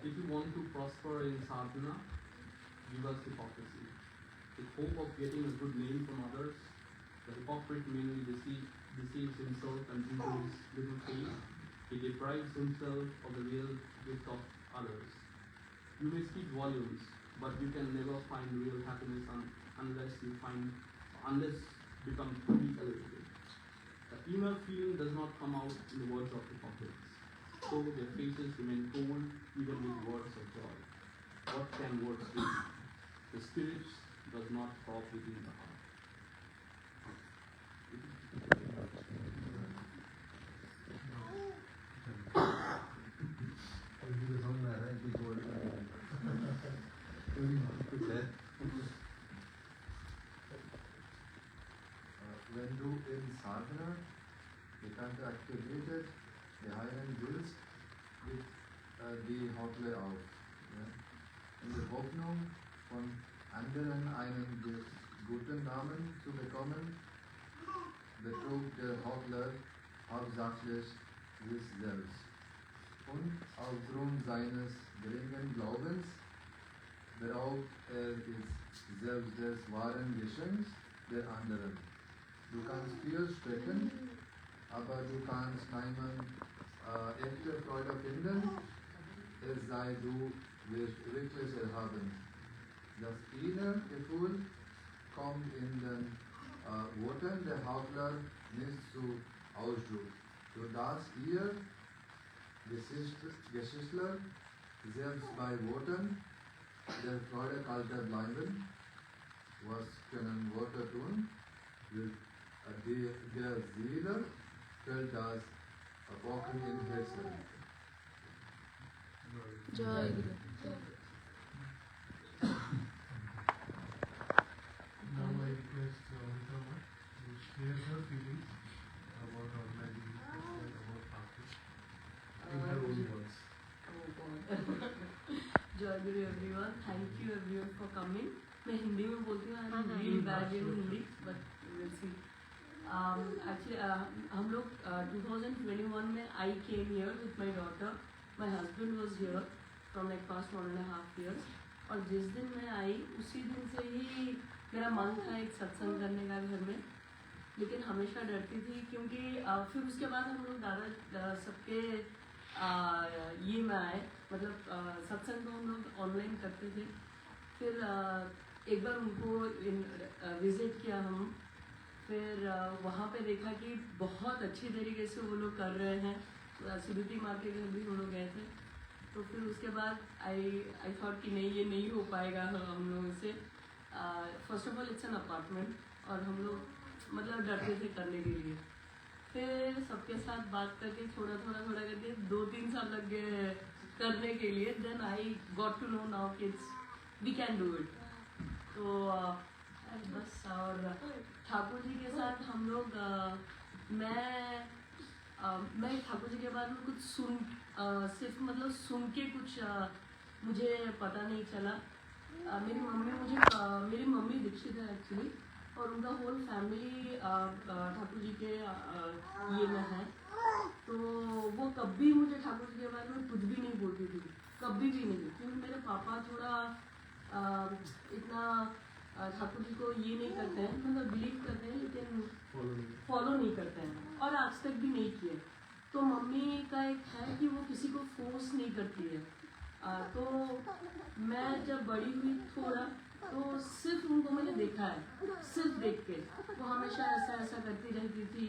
if you want to prosper in sadhana, give us hypocrisy. With hope of getting a good name from others, the hypocrite mainly deceives himself and due to his little faith, he deprives himself of the real gift of others. You may speak volumes, but you can never find real happiness unless become truly elevated. The inner feeling does not come out in the words of hypocrites, so their faces remain cold even with words of joy. What can words do? The spirit does not talk within the heart. When du in sadhana bekannte aktivitet der Heilen willst, geht die Hauptlehre auf. Ja? In der Hoffnung, von anderen einen guten Namen zu bekommen, betrug der Hauptlehrer hauptsächlich sich selbst. Und aufgrund seines geringen Glaubens beraubt ist selbst des wahren Geschenks der anderen. Du kannst viel sprechen, aber du kannst keinen echte Freude finden, es sei du wirst wirklich erhaben. Das innere Gefühl kommt in den Worten der Hauptlehrer nicht zu Ausdruck, sodass ihr Geschichtler selbst bei Worten der Freude kalter bleiben. Was können Worte tun? Der Seele fällt das Brocken im Herzen. Joy. Now I request Amita to share her feelings about organizing this festival, about Thakur, in her own words. Oh God. Joy Guru everyone. Thank you everyone for coming. मैं हिंदी में बोलती हूँ. I'm really bad in Hindi, but we'll see. Actually, हम लोग 2021 में I came here with my daughter. My husband was here from like past 1.5 years. और जिस दिन मैं आई उसी दिन से ही मेरा मन था एक सत्संग करने का घर में, लेकिन हमेशा डरती थी क्योंकि फिर उसके बाद हम लोग दादा सबके ये में आए, मतलब सत्संग तो हम लोग ऑनलाइन करते थे. फिर एक बार उनको विजिट किया हम, फिर वहाँ पे देखा कि बहुत अच्छी तरीके से वो लोग कर रहे हैं. सुदीति माँ के घर भी हम लोग गए थे. तो फिर उसके बाद आई थॉट कि नहीं, ये नहीं हो पाएगा हम लोगों से. First of all it's an apartment और हम लोग मतलब डरते थे करने के लिए. फिर सबके साथ बात करके थोड़ा करके 2-3 साल लग गए करने के लिए. Then I got to know now कि वी कैन डू इट. तो बस. और ठाकुर जी के साथ हम लोग मैं ठाकुर जी के बारे में कुछ सिर्फ मतलब सुन के कुछ मुझे पता नहीं चला. मेरी मम्मी दीक्षित है एक्चुअली, और उनका होल फैमिली ठाकुर जी के ये में है. तो वो कभी मुझे ठाकुर जी के बारे में कुछ भी नहीं बोलती थी, कभी भी नहीं. क्योंकि मेरे पापा थोड़ा इतना ठाकुर जी को ये नहीं करते हैं, मतलब बिलीव करते हैं लेकिन फॉलो नहीं करते हैं, और आज तक भी नहीं किए. तो मम्मी का एक है कि वो किसी को फोर्स नहीं करती है. तो मैं जब बड़ी हुई थोड़ा, तो सिर्फ उनको मैंने देखा है, सिर्फ देख के. वो हमेशा ऐसा करती रहती थी,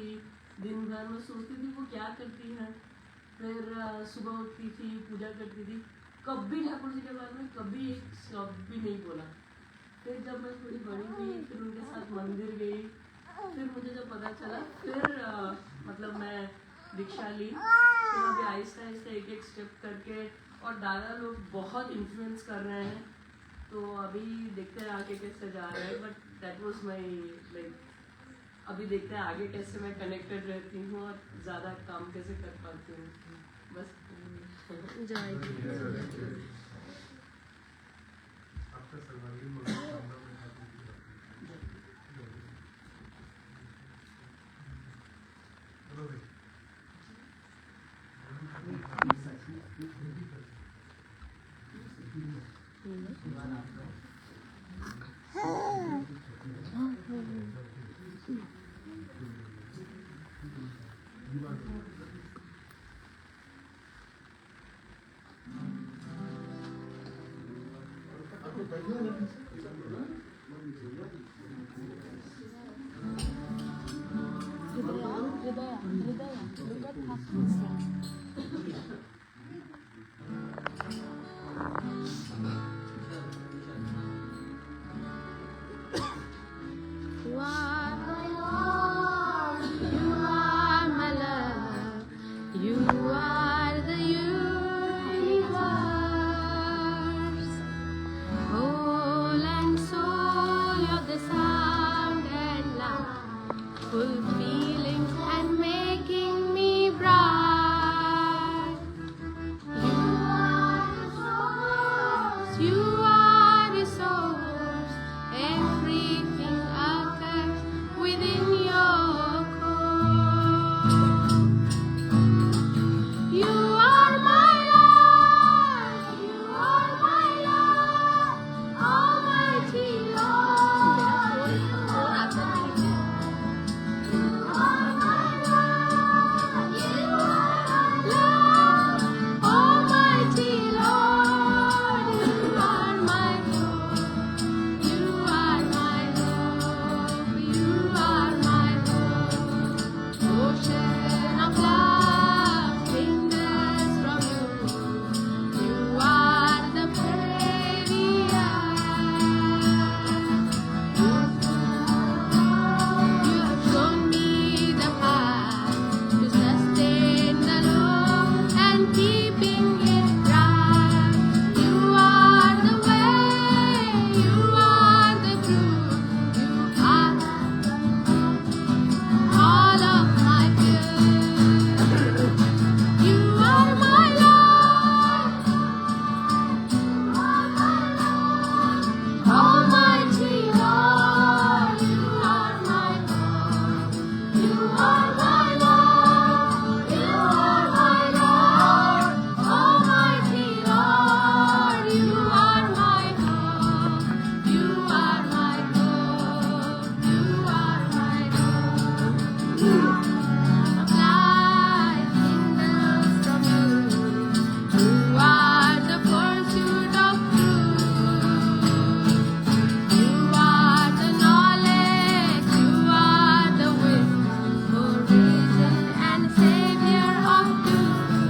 दिन भर में सोचती थी वो क्या करती है. फिर सुबह उठती थी, पूजा करती थी, कभी ठाकुर जी के बारे में कभी एक शब्द भी नहीं बोला. फिर जब मैं थोड़ी बड़ी हुई, फिर उनके साथ मंदिर गई. फिर मुझे जब पता चला, फिर मतलब मैं दीक्षा ली. फिर अभी आहिस्ता एक स्टेप करके, और दादा लोग बहुत इन्फ्लुएंस कर रहे हैं. तो अभी देखते हैं आगे कैसे जा रहे हैं. But that was my like, अभी देखते हैं आगे कैसे मैं कनेक्टेड रहती हूँ और ज़्यादा काम कैसे कर पाती हूँ. बस आपका सर्वांगीण मनोकामना में ठाकुर जी का चलो भाई. You are my Lord, you are my love, you are the universe. Whole and soul, you're the sound and light, full feelings and making me bright. You are the source, you are the source, everything occurs within your core. You are my Lord, you are my Lord, Almighty Lord. You are my Lord, you are Lord, Almighty Lord. You are my Lord, you are my Lord, you are my Lord. Ocean of love, fingers from you. You are the Savior. You have shown me the path to sustain the love and keeping it right. You are the way, you are the truth, you are all of my fears. You are my Lord, Almighty Lord. You are my Lord, you are my Lord, you are my Lord, Almighty Lord. You are my Lord, you are my Lord, you are my Lord. Light signals from you. You are the pursuit of truth. You are the knowledge. You are the wisdom, origin and savior of truth.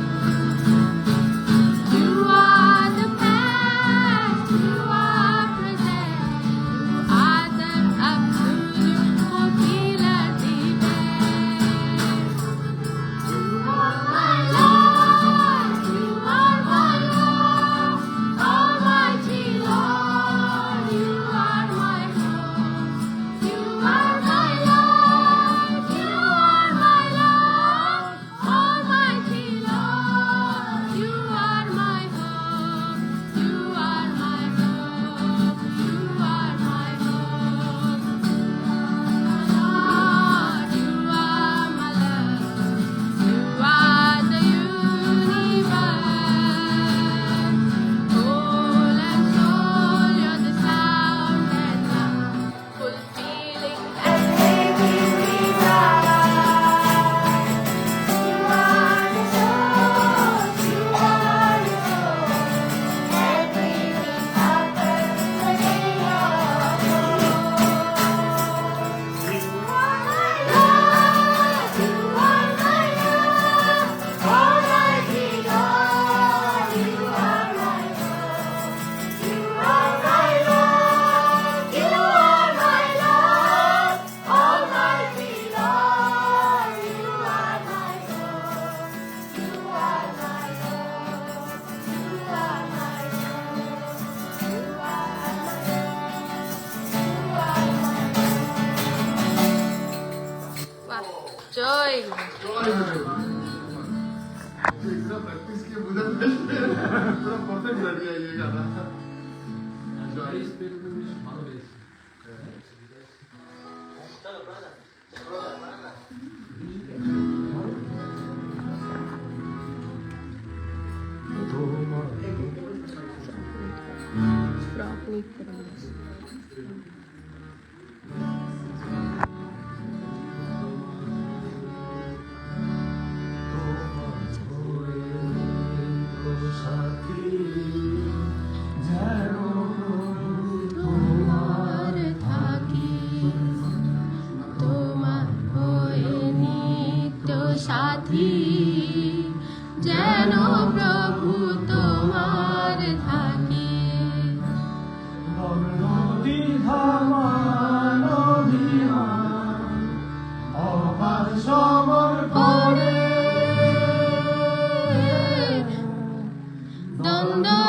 You are the past. You are present. You are the absolute fulfiller, the best. You are my Lord, you are my Lord, Almighty Lord. You are my Lord, you are my Lord, you are my Lord, Almighty Lord. You are my Lord, you are my Lord, you are my Lord. Lord, you are my love. You are the universe, whole and soul. You're the sound and light, full feeling and making me bright. You are the source, you are the source, everything happens within your core. You are my Lord, you are my Lord, Almighty Lord. You are my Lord, you are my Lord, you are my Lord, Almighty Lord. You are my Lord, you are my Lord, you are my Lord, you are my Lord. Joy. इतना practice किए बुधन पूरा perfect लग गया ये गाना Joy spirit में भालो base সাথী যেন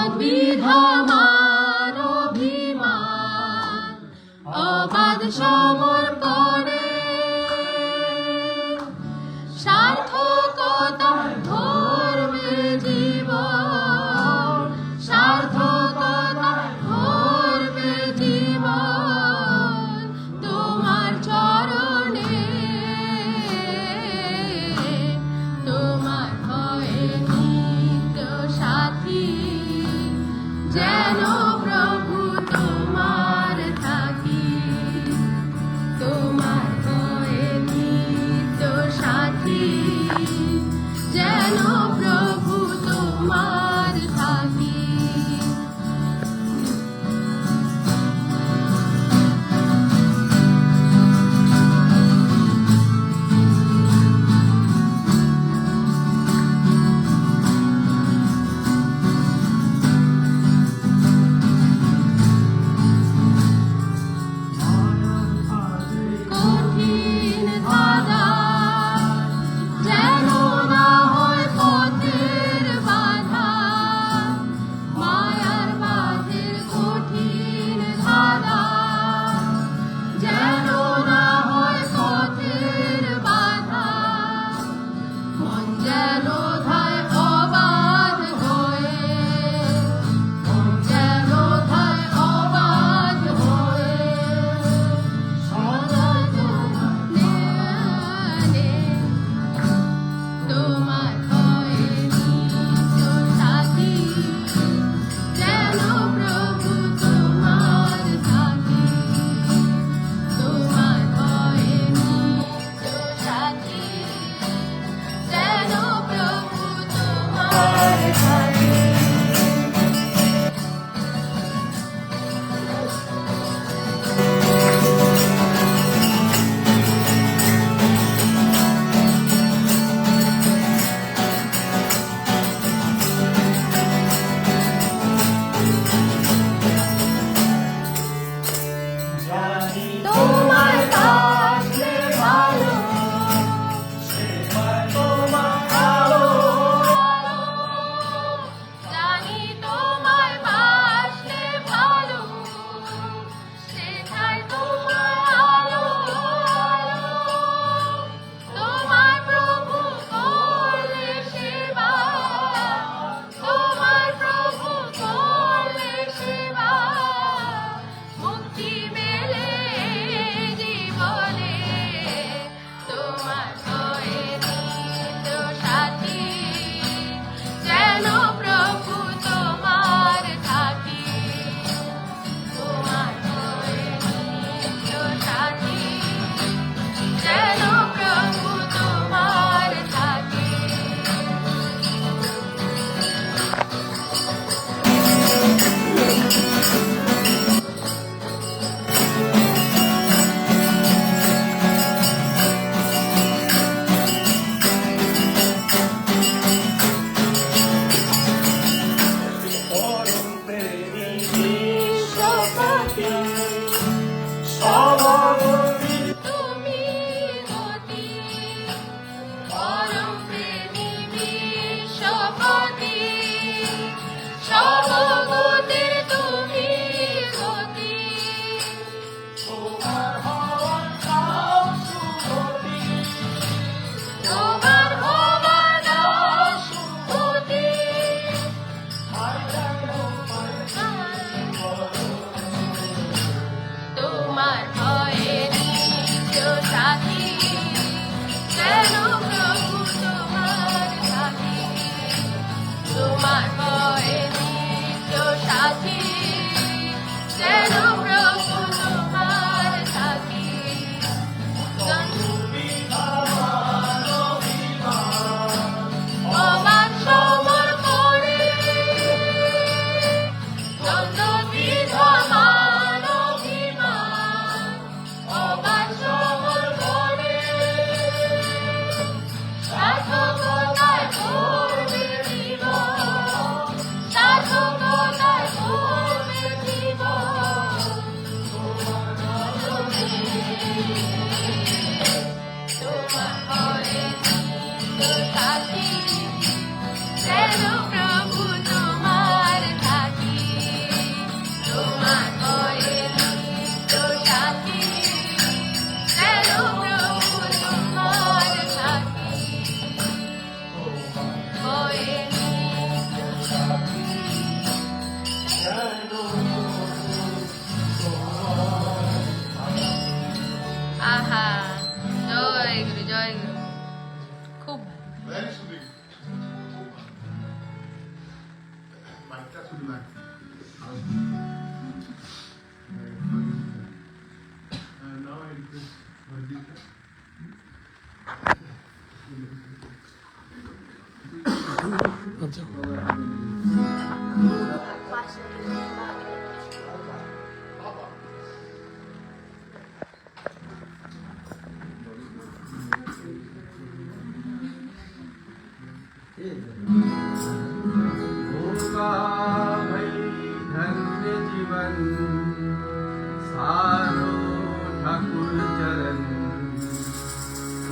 অবিধমান অভিমান অবাধ সমর্পণে সার্থকতার ধর্মে জীবন সার্থকতার ধর্মে জীবন তোমার চরণে তোমার ভয়ে নিত্য সাথী যেন প্রভু তোমার থাকি Arka Sudiman. And now I request Vandita. होगा भाई धन्य जीवन सारो ठाकुर चरण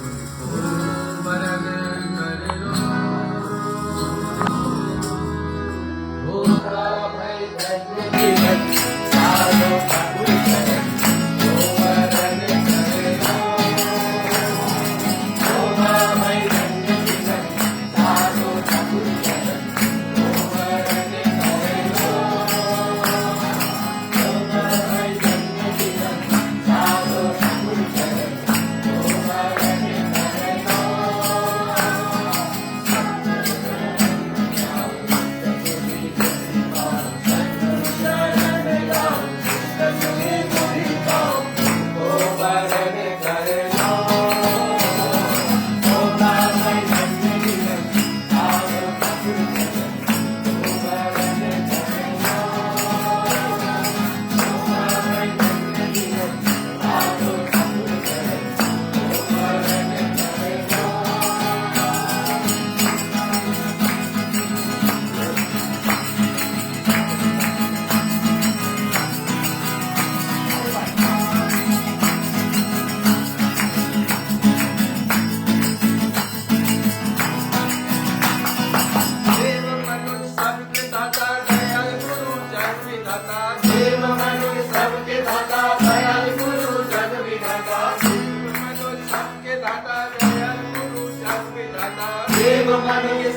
उनको वरण कर लो होगा भाई धन्य जीवन सारो ठाकुर चरण को वरण कर लो होगा भाई धन्य जीवन सारो ठाकुर चरण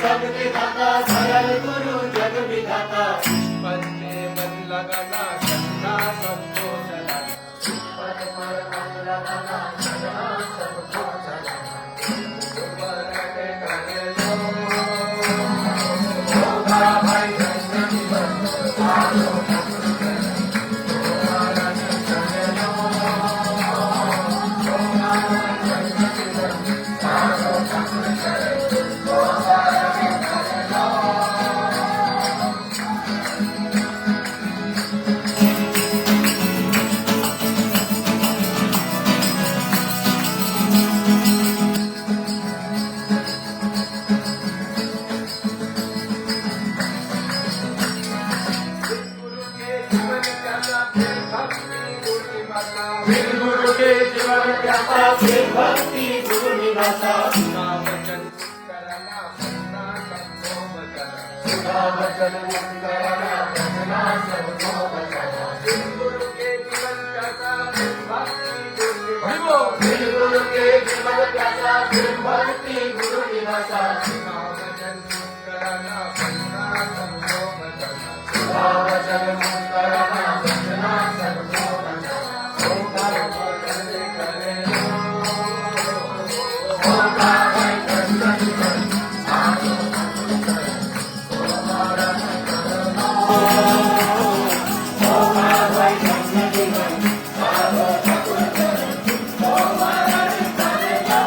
सबके दाता दयाल गुरु जग विधाता पद में मन लगाना चलना सबको चलाना पद पर मन लगाना चलना सबको चलाना वरण कर लो होगा भाई धन्य जीवन सारो ठाकुर चरण वरण कर लो होगा भाई धन्य जीवन सारो ठाकुर चरण गुरु के जीवन प्यासा फिर भक्ति गुरु निवासा सुधा वचन मुंदरना बचना सबको बचना गुरु के जीवन प्यासा फिर भक्ति गुरु गुरु के जीवन प्यासा फिर भक्ति गुरु निवासा सुधा वचन मुंदरना बचना सबको बचना होगा भाई धन्य जीवन सारो ठाकुर चरण वरण कर लो होगा भाई धन्य जीवन सारो ठाकुर चरण वरण कर लो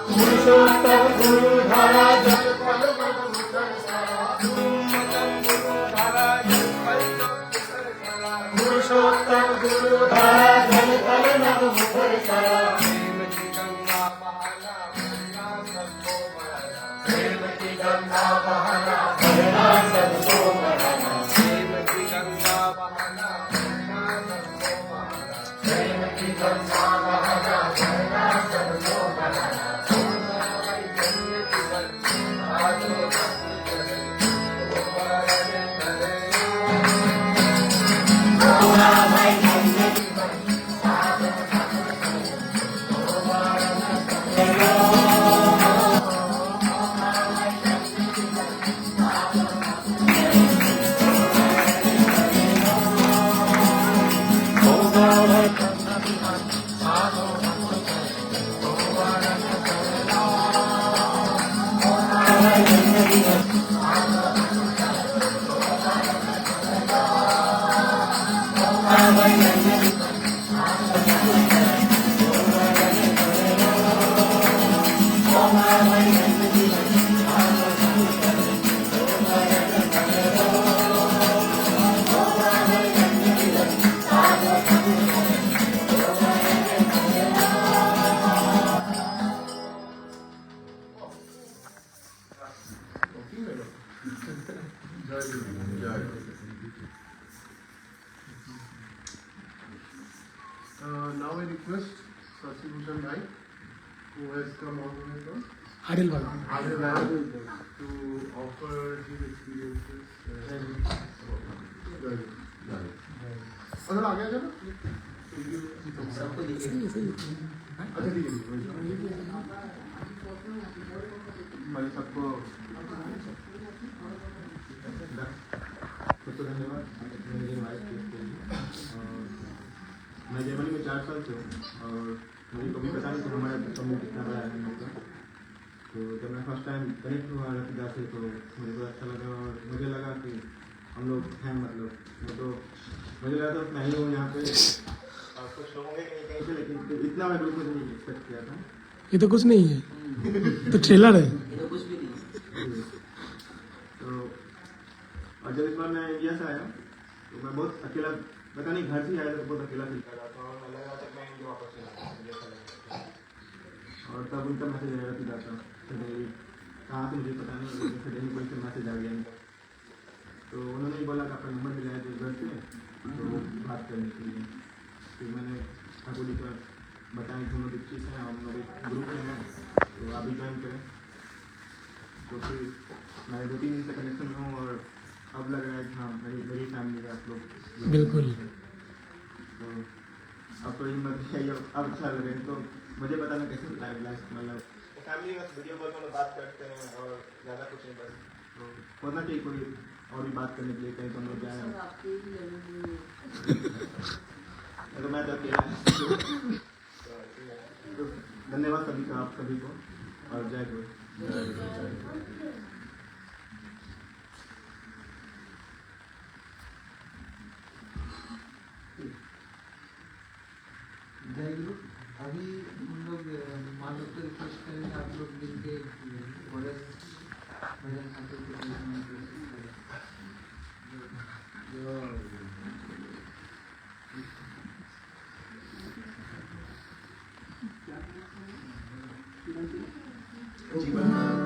पुरुषोत्तम गुरु धारा जल पल पल मुखर सारा पुरुषोत्तम गुरु धारा जल पल नभ मुखर सारा प्रेम की गंगा बहाना भरना सबको बढ़ाना प्रेम की गंगा बहाना भरना सबको बढ़ाना Hare Now I request Sasi Bhushan Bhai, who has come all the way from Heidelberg. to offer his experiences. अगर आ गया चलो सबको दिखे अच्छा ठीक है भाई सबको धन्यवाद मेरी वाइफ के लिए। मैं जर्मनी में 4 साल से हूँ और मुझे कभी पता नहीं था हमारा कम्युनिटी कितना बड़ा है हम लोग का। तो जब मैं फर्स्ट टाइम कनेक्ट हुआ रफीदा से तो मुझे बहुत अच्छा लगा और मुझे लगा कि हम लोग हैं मतलब वो तो मुझे लगा था मैं ही हूँ यहाँ पे और कुछ लोग होंगे कहीं कहीं पे लेकिन इतना मैं बिल्कुल नहीं एक्सपेक्ट किया था। ये तो कुछ नहीं है, तो ट्रेलर है। तो और जब इस बार मैं इंडिया से आया तो मैं बहुत अकेला पता नहीं घर से आया तो बहुत अकेला फील कर रहा था और मैं लग रहा था मैं इंडिया वापस नहीं आ मुझे ऐसा लग रहा था। और तब उनका मैसेज आया था जाता सडनली कहाँ से मुझे पता नहीं लेकिन सडनली कोई से मैसेज आ गया इनका। तो उन्होंने ही बोला कि आपका नंबर मिला है तो घर से तो बात करने के लिए फिर मैंने ठाकुर जी का बताया दोनों दीक्षित हैं हम लोग एक ग्रुप में हैं तो आप भी ज्वाइन करें। तो फिर मैं 2-3 दिन से कनेक्शन में हूँ और अब लग रहा है कि हाँ मेरी फैमिली है आप लोग बिल्कुल। तो अब तो हिम्मत है अब अच्छा लग रहा है। तो मुझे पता नहीं कैसे लाइफ मतलब फैमिली में वीडियो कॉल में बात करते हैं और ज़्यादा कुछ नहीं बस तो होना चाहिए कोई और भी बात करने के लिए कहीं तो हम लोग जाए तो मैं तो अकेला तो धन्यवाद सभी का आप सभी को और जय गुरु। जय गुरु। अभी हम लोग मान लोग को रिक्वेस्ट करेंगे आप लोग मिलके कोरस भजन ठाकुर के भजन में कोशिश करें जो Sahara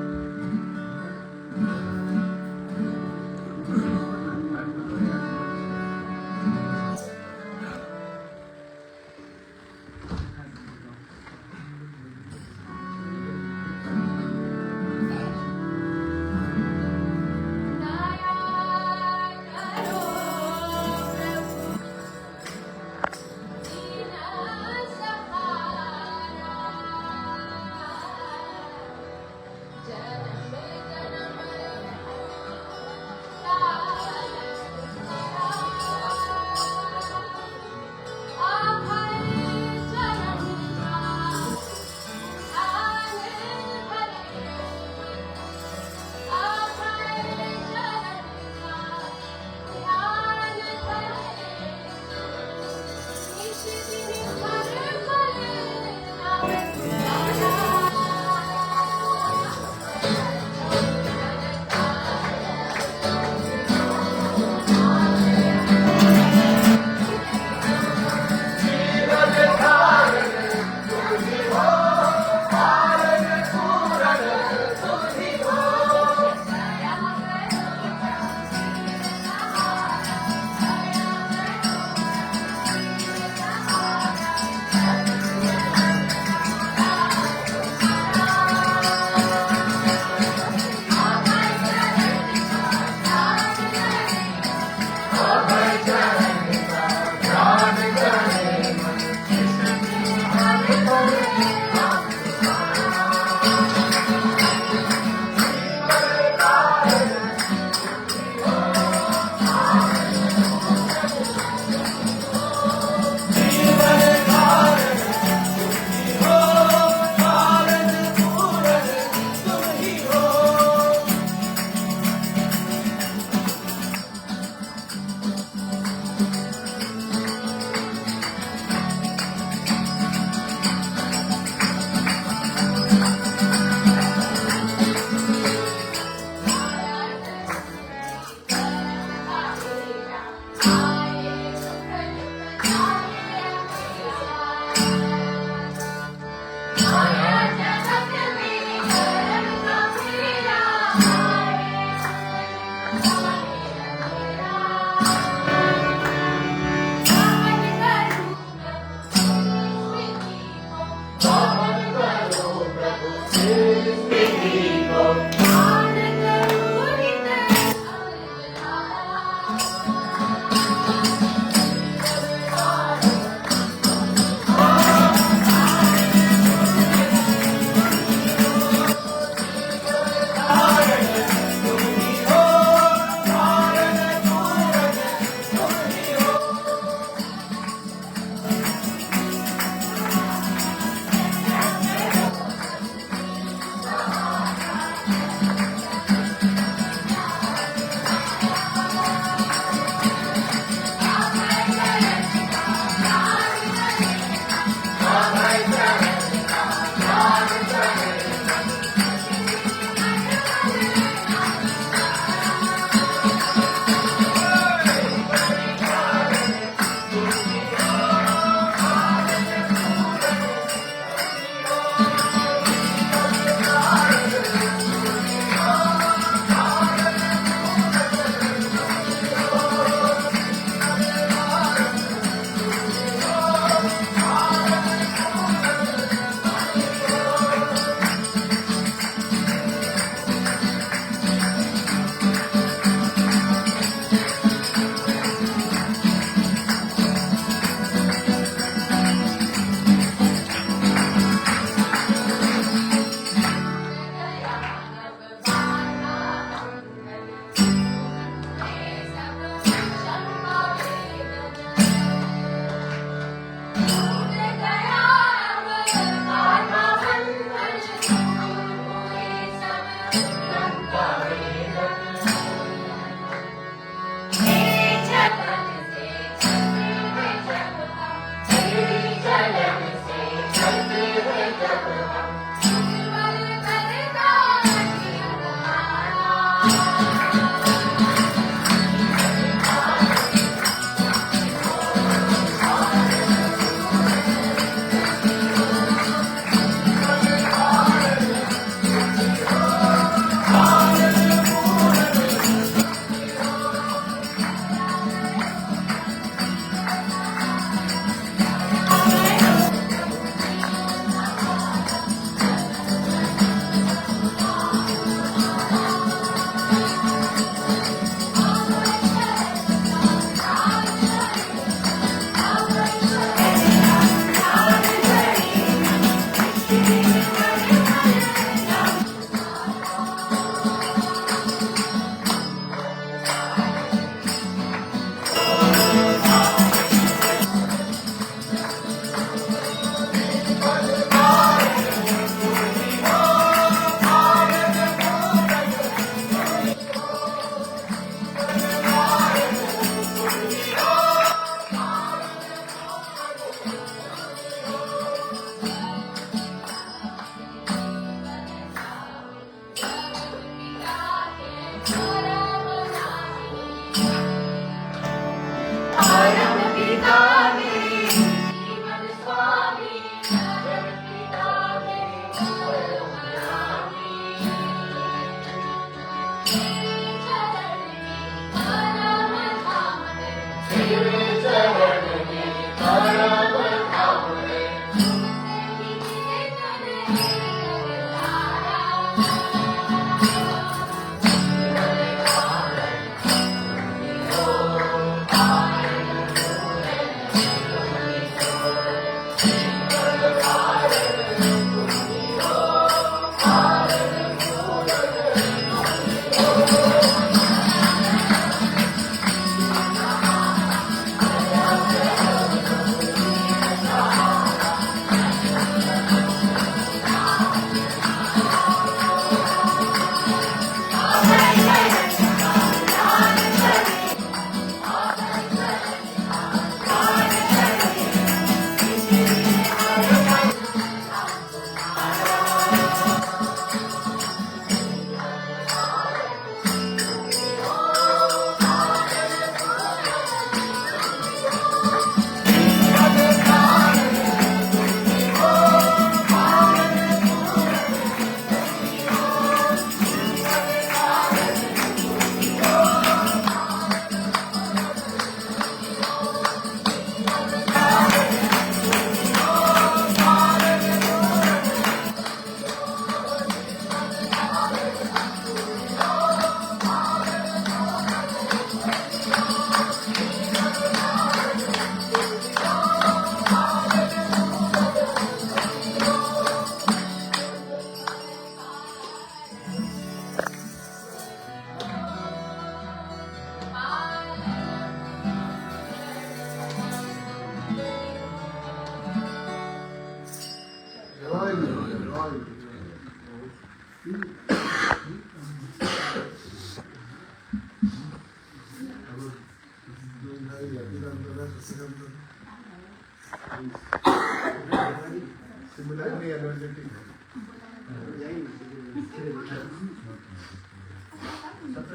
Similarly energetic.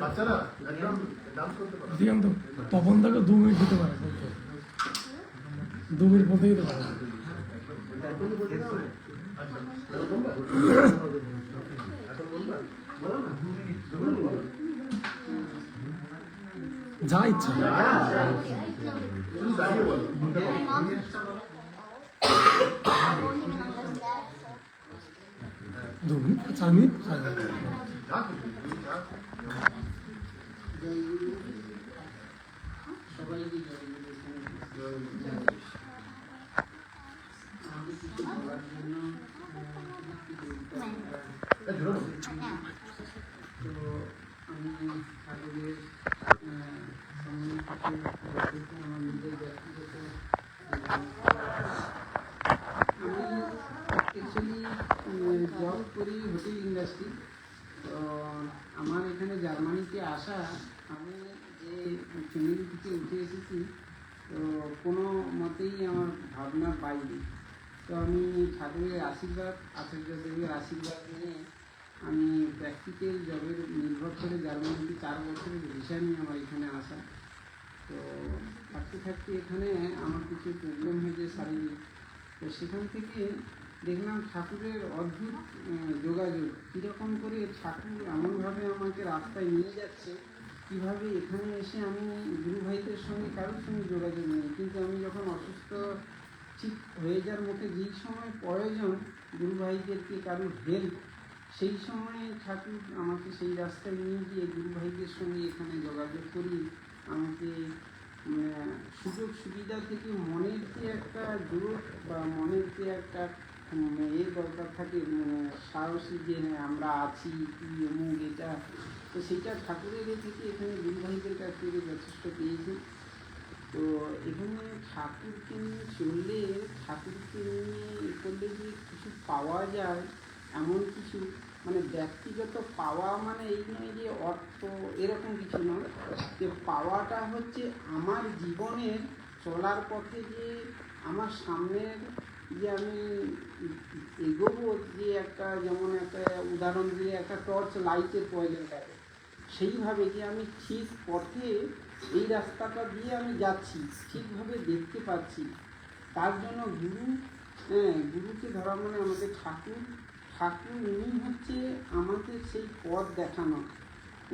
বাচ্চারা একদম ডান্স করতে পারে। দিগন্ত তপন দাকে 2 মিনিট দিতে পারে, 2 মিনিট বলতে দিতে পারে। যা ইচ্ছা। শুধু দাঁড়িয়ে বল। 2 মিনিট 4 মিনিট যা খুশি, তুমি যা। সবাইকে জয়গুরু আমাদের কিছু বলার জন্য এই ধরো। তো আমি ঠাকুরের সম্বন্ধে আমার নিজের ব্যক্তিগত আমি অ্যাকচুয়ালি জব করি হোটেল ইন্ডাস্ট্রি। তো আমার এখানে জার্মানিতে আসা, আমি যে ফ্যামিলি থেকে উঠে এসেছি, তো কোনো মতেই আমার ভাবনার বাইরে। তো আমি ঠাকুরের আশীর্বাদ, আচার্যদেবের আশীর্বাদ নিয়ে আমি প্র্যাকটিক্যাল জবের নির্ভর করে জার্মানিতে 4 বছরের ভিসা নিয়ে আমার এখানে আসা। তো থাকতে থাকতে এখানে আমার কিছু প্রবলেম হয়েছে শারীরিক। তো সেখান থেকে দেখলাম ঠাকুরের অদ্ভুত যোগাযোগ, কীরকম করে ঠাকুর এমনভাবে আমাকে রাস্তায় নিয়ে যাচ্ছে, কীভাবে এখানে এসে আমি গুরু ভাইদের সঙ্গে কারোর সঙ্গে যোগাযোগ নেই, কিন্তু আমি যখন অসুস্থ ঠিক হয়ে যাওয়ার মতো যেই সময় প্রয়োজন গুরু ভাইদেরকে কারোর হেল্প, সেই সময় ঠাকুর আমাকে সেই রাস্তায় নিয়ে গিয়ে গুরু ভাইদের সঙ্গে এখানে যোগাযোগ করি। আমাকে সুযোগ সুবিধা থেকে মনের যে একটা জোর বা মনের যে একটা এর দরকার থাকে, সাহসী যে হ্যাঁ আমরা আছি, কি অমুক এটা, তো সেটা ঠাকুরের থেকে এখানে গুরু ভাইদের কাছ থেকে যথেষ্ট পেয়েছি। তো এখানে ঠাকুরকে নিয়ে চললে, ঠাকুরকে নিয়ে করলে যে কিছু পাওয়া যায় এমন কিছু, মানে ব্যক্তিগত পাওয়া মানে এই নয় যে অর্থ এরকম কিছু নয়, যে পাওয়াটা হচ্ছে আমার জীবনের চলার পথে যে আমার সামনের যে আমি এগোবো, যে একটা যেমন একটা উদাহরণ দিয়ে একটা টর্চ লাইটের প্রয়োজন থাকে, সেইভাবে যে আমি ঠিক পথে এই রাস্তাটা দিয়ে আমি যাচ্ছি, ঠিকভাবে দেখতে পাচ্ছি, তার জন্য গুরুকে ধরা মানে আমাদের ঠাকুর উনি হচ্ছে আমাদের সেই পথ দেখানো।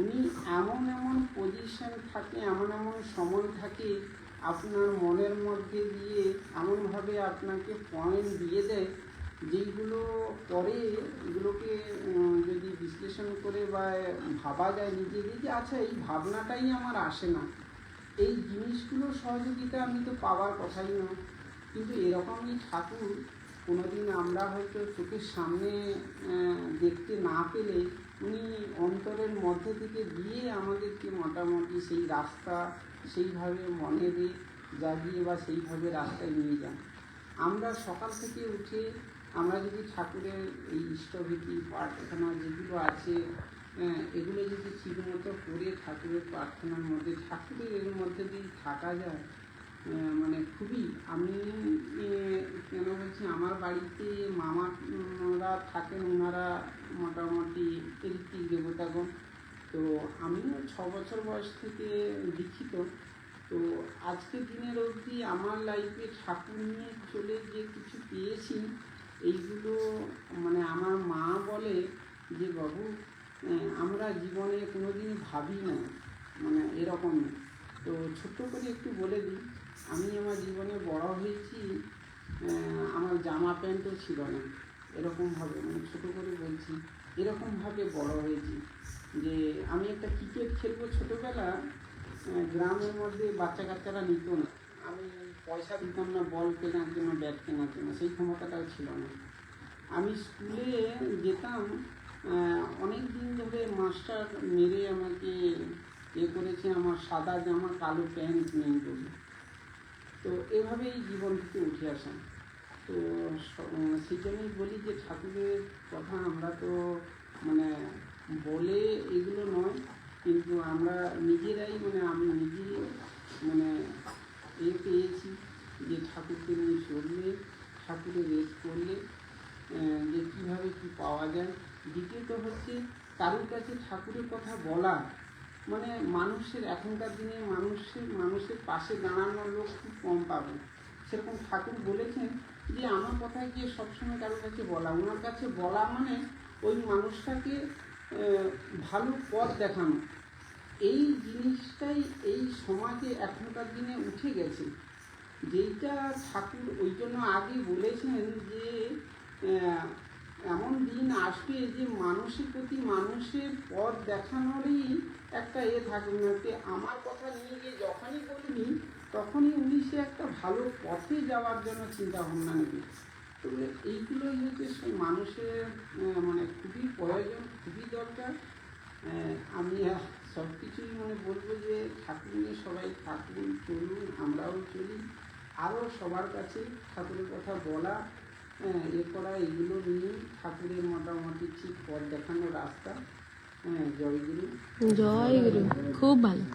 উনি এমন এমন পজিশন থাকে, এমন এমন সময় থাকে আপনার মনের মধ্যে দিয়ে এমনভাবে আপনাকে পয়েন্ট দিয়ে দেয়, যেইগুলো পরে এগুলোকে যদি বিশ্লেষণ করে বা ভাবা যায় নিজেকে যে আচ্ছা এই ভাবনাটাই আমার আসে না, এই জিনিসগুলো সহযোগিতা আমি তো পাওয়ার কথাই নয়, কিন্তু এরকমই ঠাকুর কোনোদিন আমরা হয়তো চোখের সামনে দেখতে না পেলে উনি অন্তরের মধ্যে থেকে দিয়ে আমাদেরকে মোটামুটি সেই রাস্তা সেইভাবে মনে দিয়ে জাগিয়ে বা সেইভাবে রাস্তায় নিয়ে যান। আমরা সকাল থেকে উঠে আমরা যদি ঠাকুরের এই ইষ্টভীতি প্রার্থনা যেগুলো আছে এগুলো যদি ঠিকমতো করে ঠাকুরের প্রার্থনার মধ্যে ঠাকুরের এর মধ্যে দিয়ে থাকা যায়, মানে খুবই, আমি কেন বলছি, আমার বাড়িতে মামারা থাকেন, ওনারা মোটামুটি ঋত্বিক দেবতাগণ। তো আমিও 6 বছর বয়স থেকে দীক্ষিত। তো আজকের দিনের অবধি আমার লাইফে ঠাকুর নিয়ে চলে যে কিছু পেয়েছি, এইগুলো মানে আমার মা বলে যে বাবু আমরা জীবনে কোনোদিন ভাবি না, মানে এরকম। তো ছোট্ট করে একটু বলে দিই, আমি আমার জীবনে বড় হয়েছি, আমার জামা প্যান্টও ছিল না, এরকমভাবে, মানে ছোটো করে বলছি, এরকমভাবে বড় হয়েছি যে আমি একটা ক্রিকেট খেলবো ছোটোবেলা, গ্রামের মধ্যে বাচ্চা কাচ্চারা নিত না, আমি পয়সা দিতাম না বল কেনার জন্য, ব্যাট কেনার জন্য, সেই ক্ষমতাটাও ছিল না। আমি স্কুলে যেতাম, অনেক দিন ধরে মাস্টার মেরে আমাকে করেছে, আমার সাদা জামা কালো প্যান্ট নেই বলে। তো এভাবেই জীবন থেকে উঠে আসা। তো সেই জন্যই বলি যে ঠাকুরের কথা আমরা তো মানে বলে এগুলো নয়, কিন্তু আমরা নিজেরাই, মানে আমি নিজে মানে ঠাকুরকে নিয়ে চললে, ঠাকুরের রেস করলে যে কীভাবে কী পাওয়া যায়। দ্বিতীয়ত হচ্ছে কারোর কাছে ঠাকুরের কথা বলা, মানে মানুষের এখনকার দিনে মানুষের পাশে দাঁড়ানোর লোক খুব কম পাবে। সেরকম ঠাকুর বলেছেন যে আমার কথা গিয়ে সবসময় কারোর কাছে বলা, ওনার কাছে বলা মানে ওই মানুষটাকে ভালো পথ দেখানো। এই জিনিসটাই এই সমাজে এখনকার দিনে উঠে গেছে, যেইটা ঠাকুর ওই জন্য আগে বলেছেন যে এমন দিন আসবে যে মানুষের প্রতি মানুষের পথ দেখানোরই একটা থাকবে না। আমার কথা নিয়ে গিয়ে যখনই বলবি তখনই উনি সে একটা ভালো পথে যাওয়ার জন্য চিন্তা ভাবনা নেবে। তবে এইগুলোই হচ্ছে সেই মানুষের মানে খুবই প্রয়োজন, খুবই দরকার। আমি সব কিছুই বলবো যে ঠাকুর নিয়ে সবাই থাকুন, চলুন, আমরাও চলি। আরও সবার কাছে ঠাকুরের কথা বলা, এ করা, এগুলো নিয়ে ঠাকুরের মোটামুটি ঠিক পথ দেখানোর রাস্তা। জয়গুরু। জয় গুরু, খুব ভালো।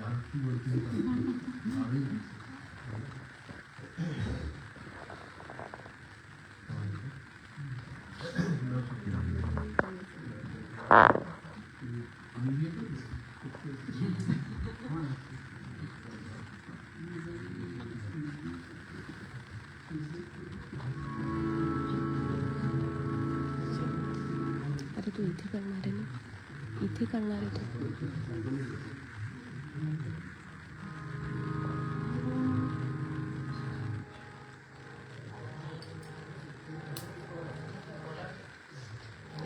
আর কি বলতে ভালোই अरे तू इथे करणार आहे ना, इथे करणार आहे तू.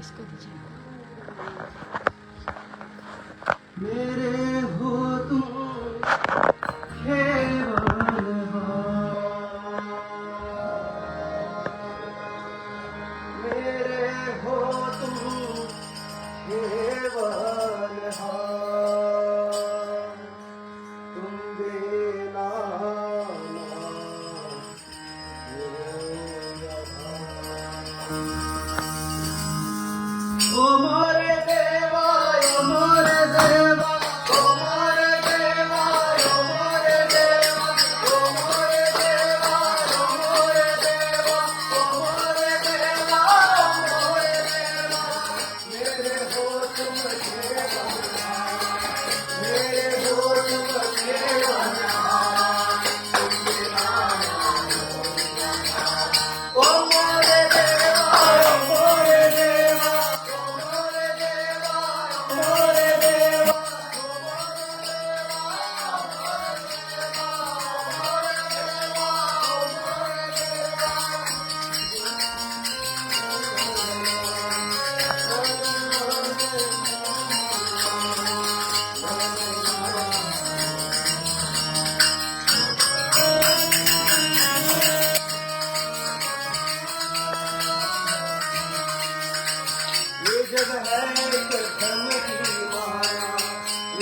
इसको दीजिए. मेरे हो तुम केवल हो, मेरे हो तुम केवल हो, तुम बिना ओ मोरे देवा, ओ मोरे देवा, ओ मोरे देवा, ओ मोरे देवा, ओ मोरे देवा, ओ मोरे देवा, ओ मोरे देवा, ओ मोरे देवा, मेरे हो तुम केवल, मेरे हो तुम केवल, तुम बिना ओ मोरे देवा, ओ मोरे देवा, ये जग है एक धर्म की माया,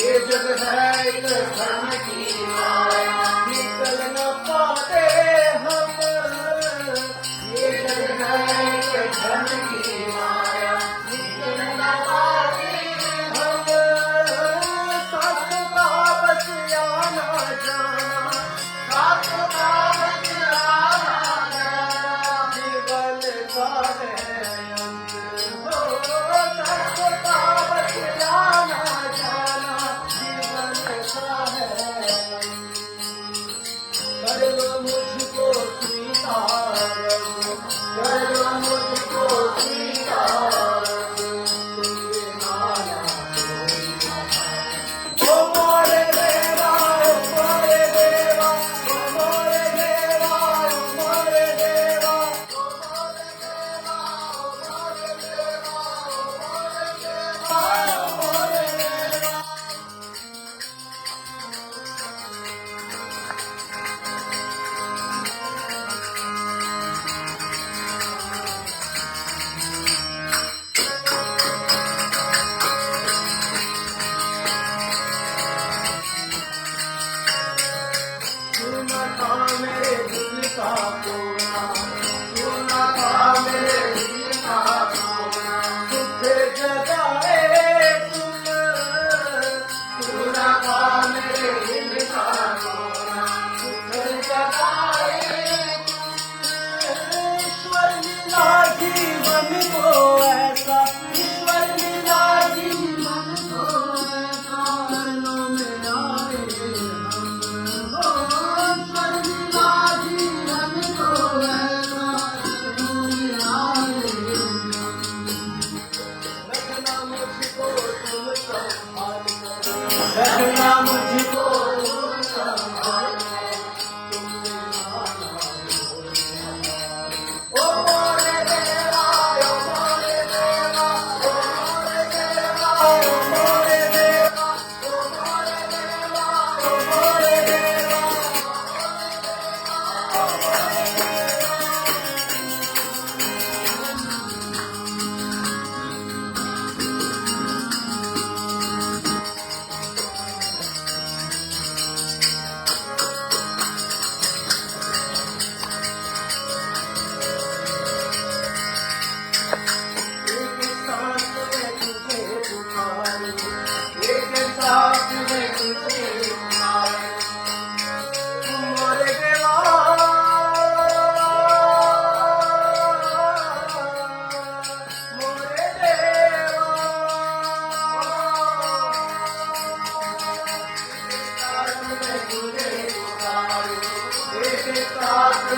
ये जग है एक धर्म की माया, निकल न पाते हम, ये जग है एक धर्म की माया, निकल न पाते हम, साथ का बच आना जाना, साथ का बच आना जाना, जीवन का है अंत हो, साथ का बच आना जाना, जीवन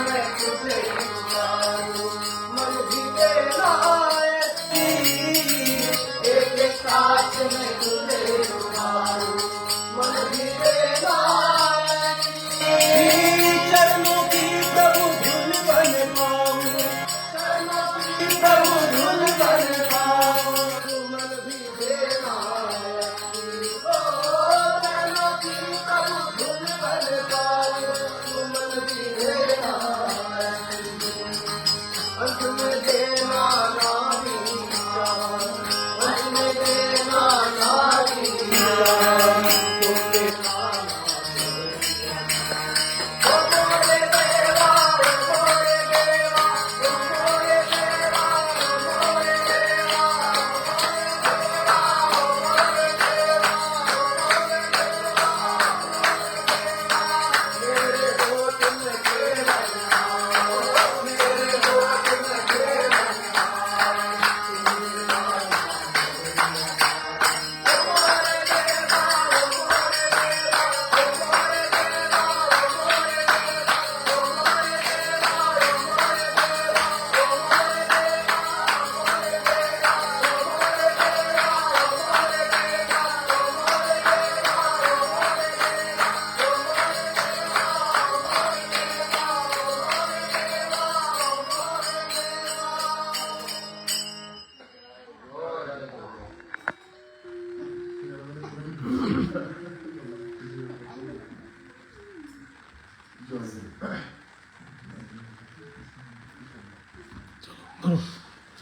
में तुझे उतारूं मन भीगे ना एक एक सांस में तुझे उतारूं मन भीगे ना चरणों की प्रभु धुन बन पाऊं चरणों की प्रभु धुन बन पाऊं तू मन भीगे ना चरणों की प्रभु धुन बन पाऊं तू मन भीगे ना अंत में देना नारी अंत में देना नारी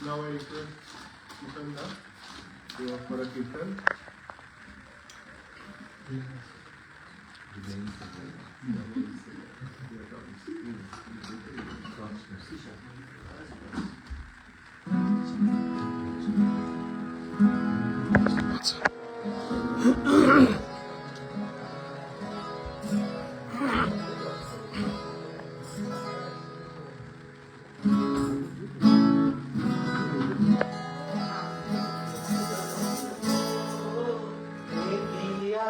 Now I request Kitanda to offer a kirtan.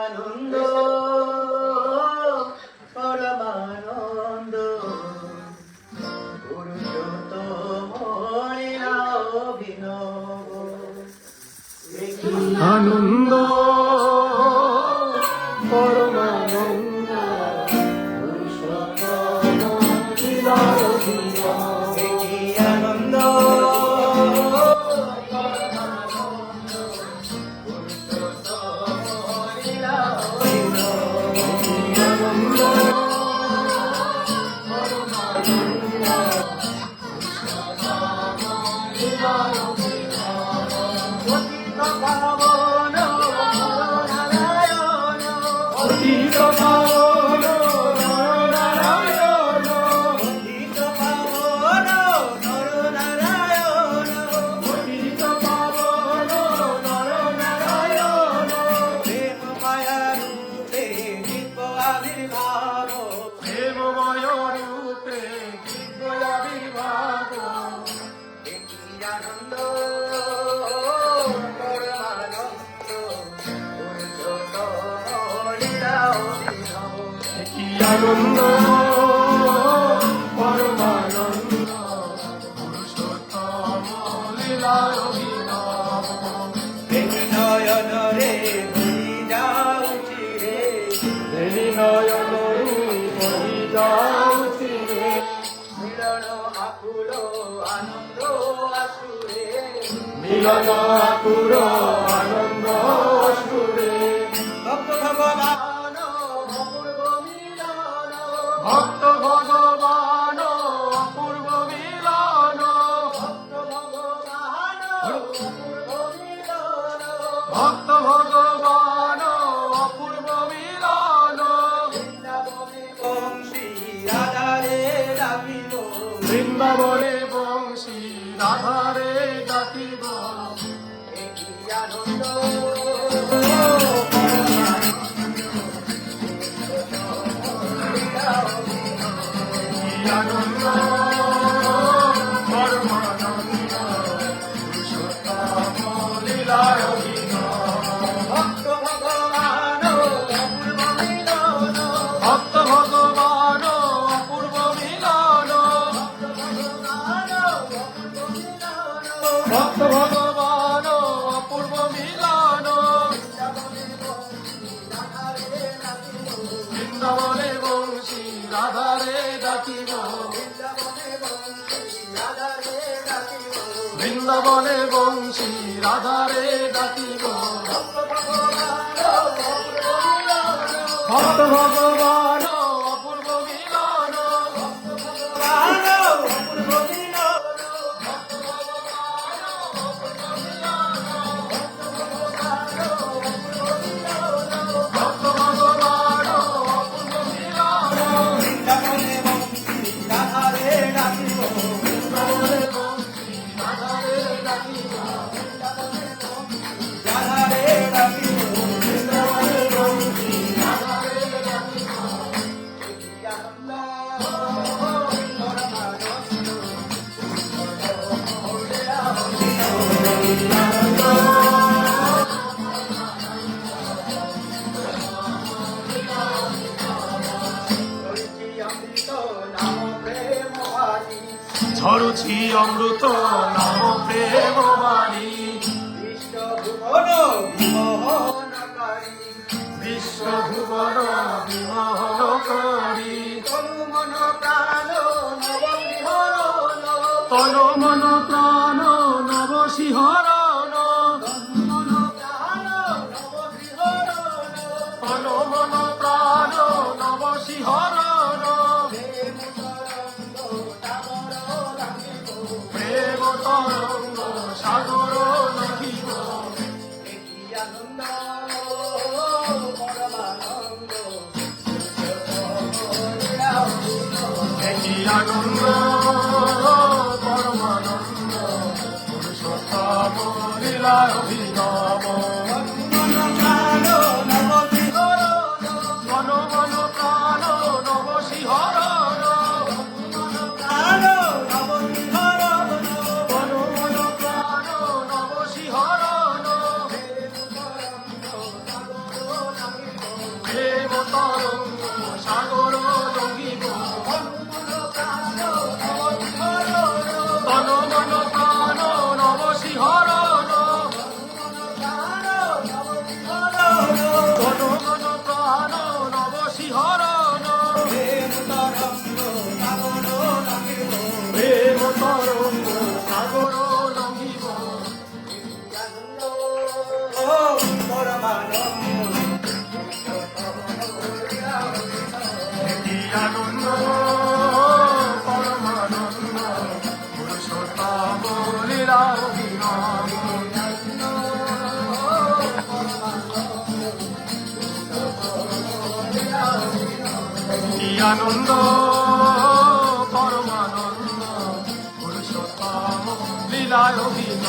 আনন্দ পরমানন্দ পুরুষোত্তম লীলা অভিনব আনন্দ পরমানন্দ আনন্দ আনন্দ পরমানন্দ পুরুষোত্তম লীলায় অভিনব নয়ন রে বহি যাউছি রে নয়ন বহি যাউছি রে মিলন আকুল আনন্দ আসুরে মিলন আকুল আনন্দ আসুরে ভক্ত ভগবান অপূর্ব মিলন ভক্ত ভগবান অপূর্ব মিলন ভক্ত ভগবান অপূর্ব মিলন ভক্ত ভগবান অপূর্ব মিলন বৃন্দাবনে বংশী রাধারে ডাকিব বৃন্দাবনে বংশী রাধারে ডাকিব কি আনন্দ বৃন্দাবনে বংশী রাধারে ডাকিব ভক্ত ভগবান অপূর্ব মিলন ভক্ত ভগবান অপূর্ব মিলন বৃন্দাবনে বংশী রাধারে ডাকিব বৃন্দাবনে বংশী রাধারে ডাকিব রাধারে ডাকিব বৃন্দাবনে বংশী রাধারে ডাকিব ঝরুছি অমৃত নাম প্রেম বাণী বিশ্বভুবন বিমোহন করি তনু মন প্রাণ নব শিহরণ তনু মন প্রাণ নব শিহরণ প্রেম তরঙ্গ সাগর নহিব একই আনন্দ পরমানন্দ পুরুষোত্তম লীলা অভিনব মন মন প্রাণ নব শিহরণ মন মন প্রাণ নব শিহরণ প্রেম তরঙ্গ সাগর লঙ্ঘিব তন মন প্রাণ নব শিহরণ তন মন প্রাণ নব শিহরণ প্রেম তরঙ্গ সাগর লঙ্ঘিব একই আনন্দ পরমানন্দ পুরুষোত্তম লীলা অভিনব কি আনন্দ পরমানন্দ পুরুষোত্তম লীলা অভিনব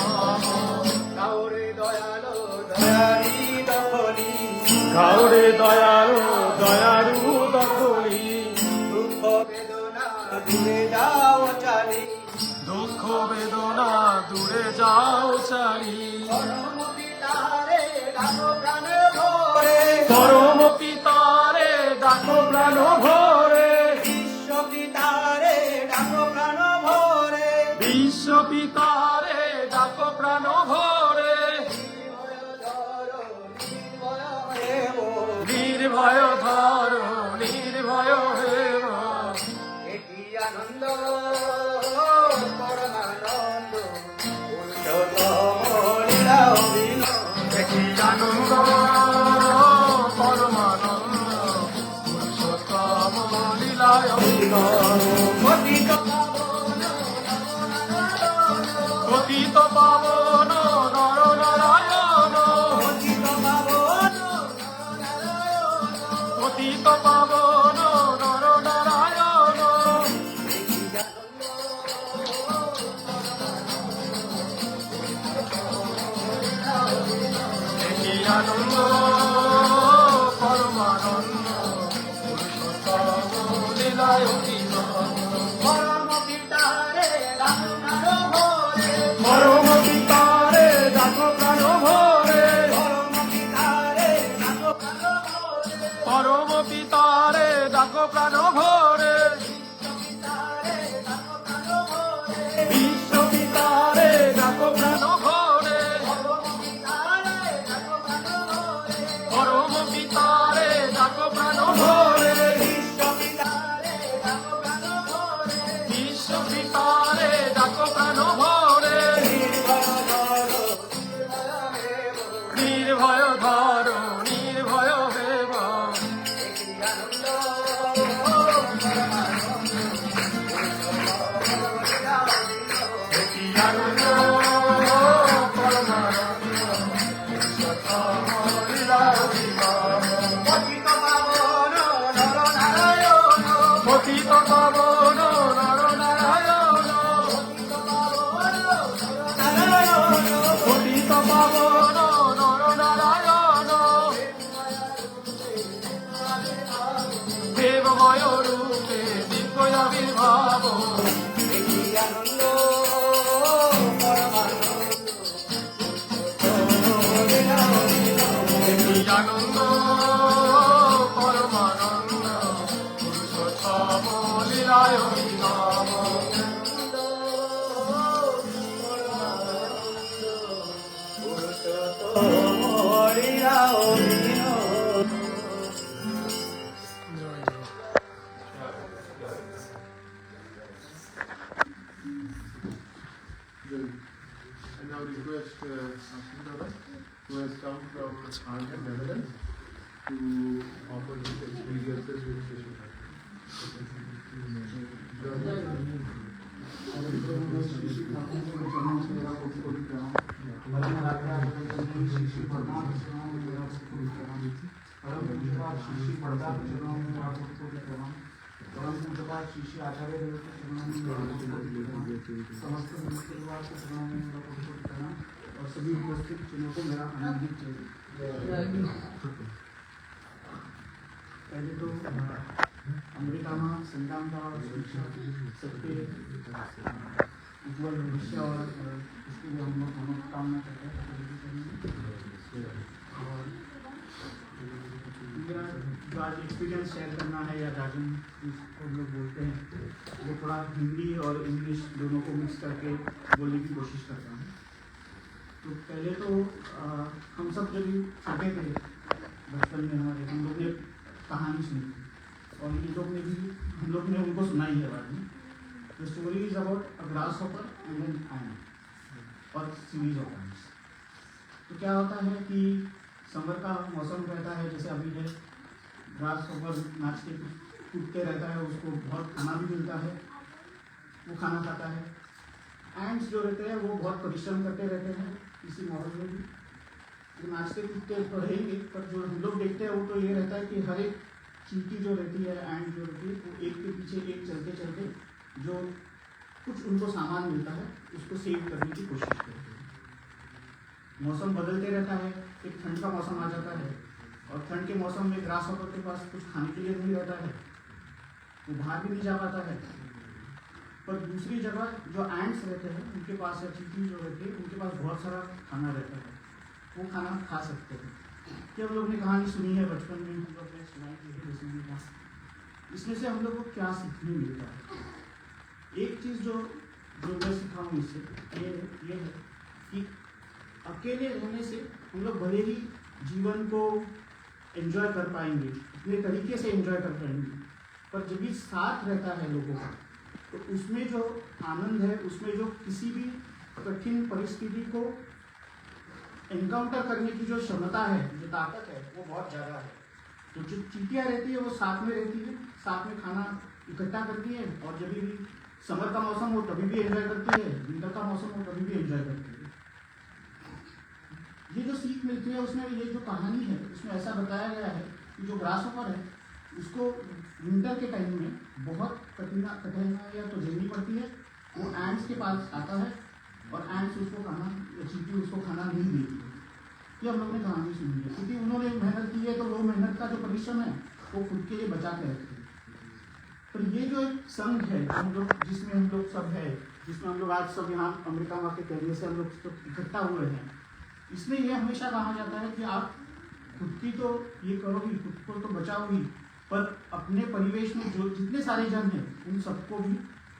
গাওরে দয়ালু দয়ালু দখলি দুঃখ বেদনা দূরে যাও চালি পরম পিতারে ডাকো প্রাণ ভরে বিশ্ব পিতারে ডাকো প্রাণ ভরে নির্ভয় ধর নির্ভয় হেব আনন্দ পরমানন্দ পুরুষোত্তম লীলা অভিনব একই আনন্দ পরমানন্দ পুরুষোত্তম লীলায় পতিত পাবন নর নারায়ণ পতিত পাবন নর নারায়ণ একই আনন্দ পরমানন্দ পুরুষোত্তম লীলায় পরম পিতারে ডাকো প্রাণ ভরে পরম পিতারে ডাকো প্রাণ ভরে পরম পিতারে ডাকো প্রাণ ভরে বিশ্ব পিতারে ডাকো প্রাণ ভরে পরম পিতারে ডাকো প্রাণ ভরে বিশ্ব পিতারে ডাকো প্রাণ ভরে ভাবো দেখি আনন্দ পরমানন্দ দেখি আনন্দ পরমানন্দ পুরুষোত্তম লীলায় অভিনব And now request Asundara, who has come from Arnhem, Netherlands, to offer his experiences with Shri समस्त परिवार को प्रणाम करना और सभी उपस्थित जनों को मेरा आनंदित चाहिए। पहले तो अमेरिका में संतान का सबके उज्जवल भविष्य और उसके लिए हम लोग मनोकामना करते हैं। और मेरा जो आज एक्सपीरियंस शेयर करना है या राजन जिसको हम लोग बोलते हैं, वो थोड़ा हिंदी और इंग्लिश दोनों को मिक्स करके बोलने की कोशिश करता हूँ। तो पहले तो हम सब जब छोटे थे बचपन में हमारे, हम लोग ने कहानी सुनी और ये लोग ने भी हम लोग ने उनको सुनाई है बाद में। The story is about a grass hopper and an ant और सीरीज ऑफ एंट्स। तो क्या होता है कि समर का मौसम रहता है, जैसे अभी है, ग्रास हॉपर नाचते कूदते रहता है, उसको बहुत खाना भी मिलता है, वो खाना खाता है। एंड्स जो रहते हैं वो बहुत परिश्रम करते रहते हैं इसी माहौल में भी। वो नाचते कूदते तो रहेंगे, पर जो हम लोग देखते हैं वो तो ये रहता है कि हर एक चींटी जो रहती है, एंड जो रहती है, वो एक के पीछे एक चलते चलते जो कुछ उनको सामान मिलता है उसको सेव करने की कोशिश करते हैं। मौसम बदलते रहता है, एक ठंड का मौसम आ जाता है और ठंड के मौसम में ग्रास हॉपर के पास कुछ खाने के लिए नहीं रहता है, वो बाहर भी नहीं जा पाता है। पर दूसरी जगह जो एंट्स रहते हैं उनके पास, या चींटी जो रहती है उनके पास बहुत सारा खाना रहता है, वो खाना खा सकते हैं। कि हम लोग ने कहानी सुनी है बचपन में, हम लोग ने सुनाई थी रिसेंटली का। इसमें से हम लोग को क्या सीखने मिलता है? एक चीज़ जो मैं सीखा हूँ इससे ये है कि अकेले रहने से हम लोग भले ही जीवन को एंजॉय कर पाएंगे, अपने तरीके से एंजॉय कर पाएंगे, पर जब भी साथ रहता है लोगों का तो उसमें जो आनंद है, उसमें जो किसी भी कठिन परिस्थिति को एनकाउंटर करने की जो क्षमता है, जो ताकत है, वो बहुत ज़्यादा है। तो जो चींटियाँ रहती है वो साथ में रहती है, साथ में खाना इकट्ठा करती है, और जब भी समर का मौसम हो तभी भी एंजॉय करती है, विंटर का मौसम हो तभी भी एंजॉय करती है। ये जो सीख मिलती है उसमें, ये जो कहानी है उसमें ऐसा बताया गया है कि जो ग्रास हॉपर है उसको विंटर के टाइम में बहुत कठिनाइयाँ तो झेलनी पड़ती है। वो एंट्स के पास आता है और एंट्स उसको खाना, या चींटी उसको खाना नहीं देती है। ये हम लोग ने कहानी सुनी है, क्योंकि उन्होंने मेहनत की है तो वो मेहनत का जो परिश्रम है वो खुद के लिए बचा के रखते हैं। पर ये जो एक संघ है हम लोग, जिसमें हम लोग सब है, जिसमें हम लोग आज सब यहाँ अमेरिका के कहने से हम लोग सब इकट्ठा हुए हैं, इसमें यह हमेशा कहा जाता है कि आप खुद की तो ये करोगी, खुद को तो बचाओगी, पर अपने परिवेश में जो जितने सारे जन हैं उन सबको भी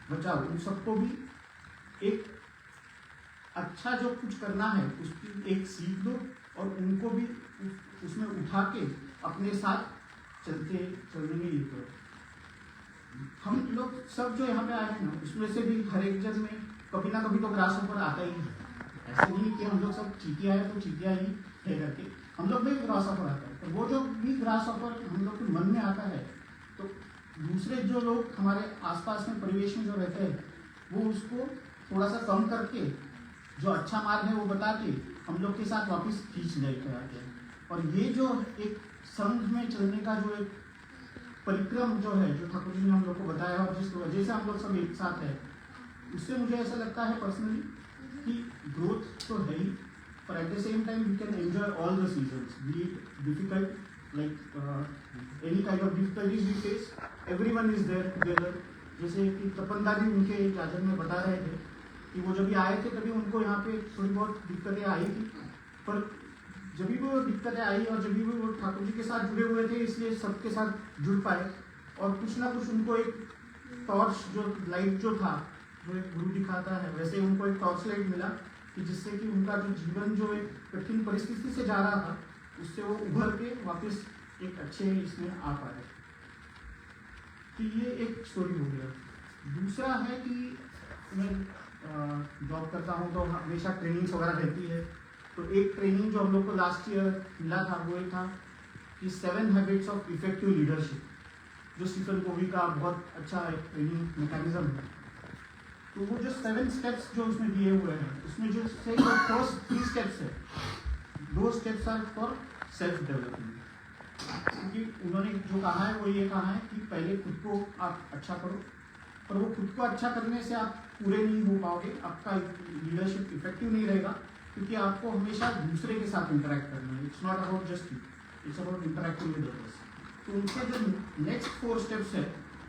बचाओ, उन सबको भी एक अच्छा जो कुछ करना है उसकी एक सीख दो, और उनको भी उसमें उठा के अपने साथ चलने में ये करो। हम लोग सब जो यहाँ पे आए हैं ना, उसमें से भी हर एक जन में कभी ना कभी तो ग्रास हॉपर आता ही है। ऐसे नहीं कि हम लोग सब चींटियाँ हैं तो चींटियाँ ही है करके, हम लोग में ग्रास हॉपर आता है। तो वो जो भी ग्रास हॉपर हम लोग के मन में आता है, तो दूसरे जो लोग हमारे आसपास में परिवेश में जो रहते हैं वो उसको थोड़ा सा कम करके जो अच्छा मार्ग है वो बता के हम लोग के साथ वापस खींच लेकर आते हैं। और ये जो एक संघ में चलने का जो एक परिक्रम जो है, जो ठाकुर जी ने हम लोग को बताया और जिस वजह से हम लोग सब एक साथ है, उससे मुझे ऐसा लगता है पर्सनली कि ग्रोथ तो है ही, पर at the same time we can enjoy all the seasons, be difficult like any kind of difficulties we face, everyone is there together जैसे कि तपन दादी उनके जातक में बता रहे थे कि वो जब भी आए थे तभी उनको यहाँ पे थोड़ी बहुत दिक्कतें आई थी, पर जब भी वो दिक्कतें आई और जब भी वो ठाकुर जी के साथ जुड़े हुए थे इसलिए सबके साथ जुड़ पाए, और कुछ ना कुछ उनको एक टॉर्च जो लाइट जो था जो एक गुरु दिखाता है वैसे उनको एक टॉर्च लाइट मिला कि जिससे कि उनका जो जीवन जो एक कठिन परिस्थिति से जा रहा था उससे वो उभर के वापस एक अच्छे इसमें आ पाए। तो ये एक स्टोरी हो गया। दूसरा है कि मैं जॉब करता हूँ तो हमेशा ट्रेनिंग्स वगैरह रहती है, तो एक ट्रेनिंग जो हम लोग को लास्ट ईयर मिला था वो ये था कि 7 हैबिट्स ऑफ इफेक्टिव लीडरशिप, जो स्टीफन कोवी का बहुत अच्छा एक ट्रेनिंग मैकेनिज्म है। तो वो जो 7 स्टेप्स जो उसमें दिए हुए हैं उसमें जो से फर्स्ट 3 स्टेप्स है, 2 steps are for self development, क्योंकि उन्होंने जो कहा है वो ये कहा है कि पहले खुद को आप अच्छा करो, पर वो खुद को अच्छा करने से आप पूरे नहीं हो पाओगे, आपका लीडरशिप इफेक्टिव नहीं रहेगा, क्योंकि आपको हमेशा दूसरे के साथ इंटरेक्ट करना है। It's not about just you, it's about interacting with others. तो उनके जो नेक्स्ट 4 स्टेप्स है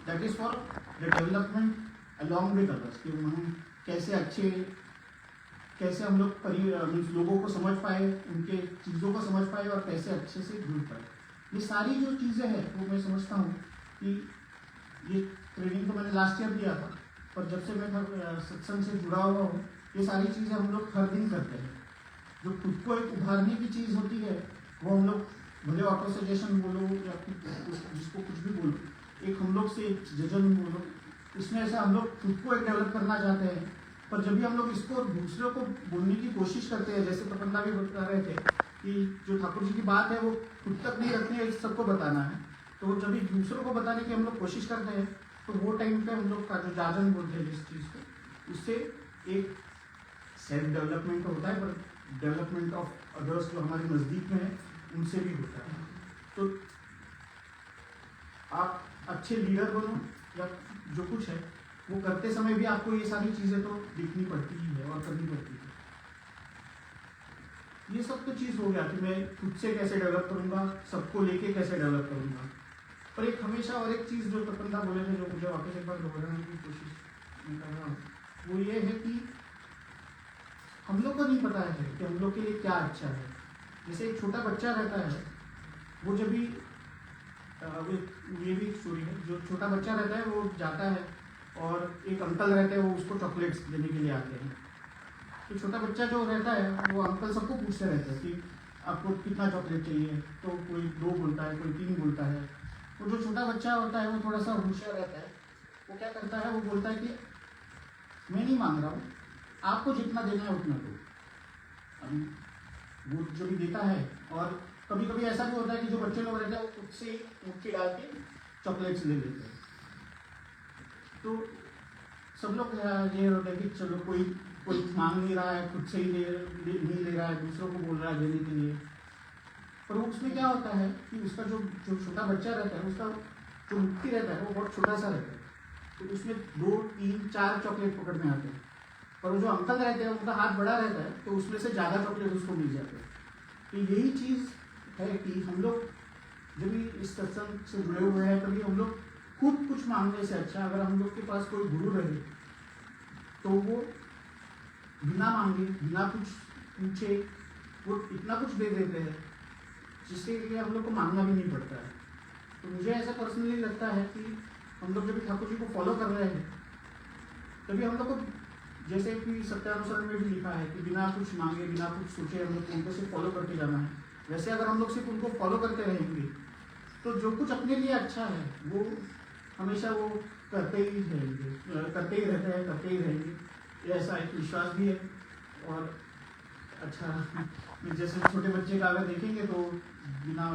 that is for the development along with others, कि हम कैसे हम लोग मीन्स लोगों को समझ पाए, उनके चीज़ों को समझ पाए और कैसे अच्छे से जुड़ पाए। ये सारी जो चीज़ें हैं वो मैं समझता हूँ कि ये ट्रेनिंग तो मैंने लास्ट ईयर दिया था, पर जब से मैं सत्संग से जुड़ा हुआ हूँ ये सारी चीज़ें हम लोग हर दिन करते हैं। जो खुद को एक उभारने की चीज़ होती है वो हम लोग भले ऑटो सजेशन बोलो या जिसको कुछ भी बोलो, एक हम लोग से जजन बोलो, इसमें ऐसा हम लोग खुद को एक डेवलप करना चाहते हैं, पर जब भी हम लोग इसको दूसरों को बोलने की कोशिश करते हैं, जैसे तपन्ना भी बता रहे थे कि जो ठाकुर जी की बात है वो खुद तक नहीं रखनी है, सबको बताना है, तो जब भी दूसरों को बताने की हम लोग कोशिश करते हैं तो वो टाइम पे हम लोग का जो जाजन बोलते हैं जिस चीज़ को, उससे एक सेल्फ डेवलपमेंट होता है, पर डेवलपमेंट ऑफ अदर्स जो हमारे नज़दीक में है उनसे भी होता है। तो आप अच्छे लीडर बनो या जो कुछ है वो करते समय भी आपको ये सारी चीज़ें तो दिखनी पड़ती ही है और करनी पड़ती है। ये सब तो चीज़ हो गया कि मैं खुद से कैसे डेवलप करूँगा, सबको लेके कैसे डेवलप करूँगा, पर एक हमेशा और एक चीज़ जो तपन्ना बोले थे जो मुझे वापस एक बार दोहराने की कोशिश मैं कर रहा हूँ, वो ये है कि हम लोग को नहीं पता है कि हम लोग के लिए क्या अच्छा है। जैसे एक छोटा बच्चा रहता है, वो जब भी ये भी एक स्टोरी है, जो छोटा बच्चा रहता है वो जाता है और एक अंकल रहते हैं वो उसको चॉकलेट्स देने के लिए आते हैं। तो छोटा बच्चा जो रहता है वो अंकल सबको पूछते रहते हैं कि आपको कितना चॉकलेट चाहिए, तो कोई 2 बोलता है, कोई 3 बोलता है। तो जो छोटा बच्चा होता है वो थोड़ा सा होशियार रहता है, वो क्या करता है, वो बोलता है कि मैं नहीं मांग रहा हूँ, आपको जितना देना है उतना दो। वो जो भी देता है, और कभी कभी ऐसा भी होता है कि जो बच्चे लोग रहते हैं वो खुद से ही मुट्ठी डाल के चॉकलेट्स ले लेते हैं। तो सब लोग ये होता है कि चलो कोई मांग नहीं रहा है, खुद से ही नहीं ले रहा है, दूसरों को बोल रहा है देने के लिए। पर उसमें क्या होता है कि उसका जो छोटा बच्चा रहता है उसका जो मुट्ठी रहता है वो बहुत छोटा सा रहता है, तो उसमें 2, 3, 4 चॉकलेट पकड़ में आते हैं। पर वो जो अंकल रहते हैं उनका हाथ बड़ा रहता है तो उसमें से ज़्यादा चॉकलेट उसको मिल जाते हैं। तो यही चीज़ है कि हम लोग जब भी इस सत्संग से जुड़े हुए हैं तभी हम लोग खुद कुछ मांगने से अच्छा अगर हम लोग के पास कोई गुरु रहे तो वो बिना मांगे बिना कुछ पूछे वो इतना कुछ दे देते हैं जिसके लिए हम लोग को मांगना भी नहीं पड़ता है। तो मुझे ऐसा पर्सनली लगता है कि हम लोग जब ठाकुर जी को फॉलो कर रहे हैं तभी हम लोग को, जैसे कि सत्यानुसरण में भी लिखा है कि बिना कुछ मांगे बिना कुछ सोचे हम लोग उनको सिर्फ फॉलो करके जाना है, वैसे अगर हम लोग सिर्फ उनको फॉलो करते रहेंगे तो जो कुछ अपने लिए अच्छा है वो हमेशा वो करते ही रहेंगे। ये ऐसा एक विश्वास भी है। और अच्छा जैसे छोटे बच्चे का अगर देखेंगे तो बिना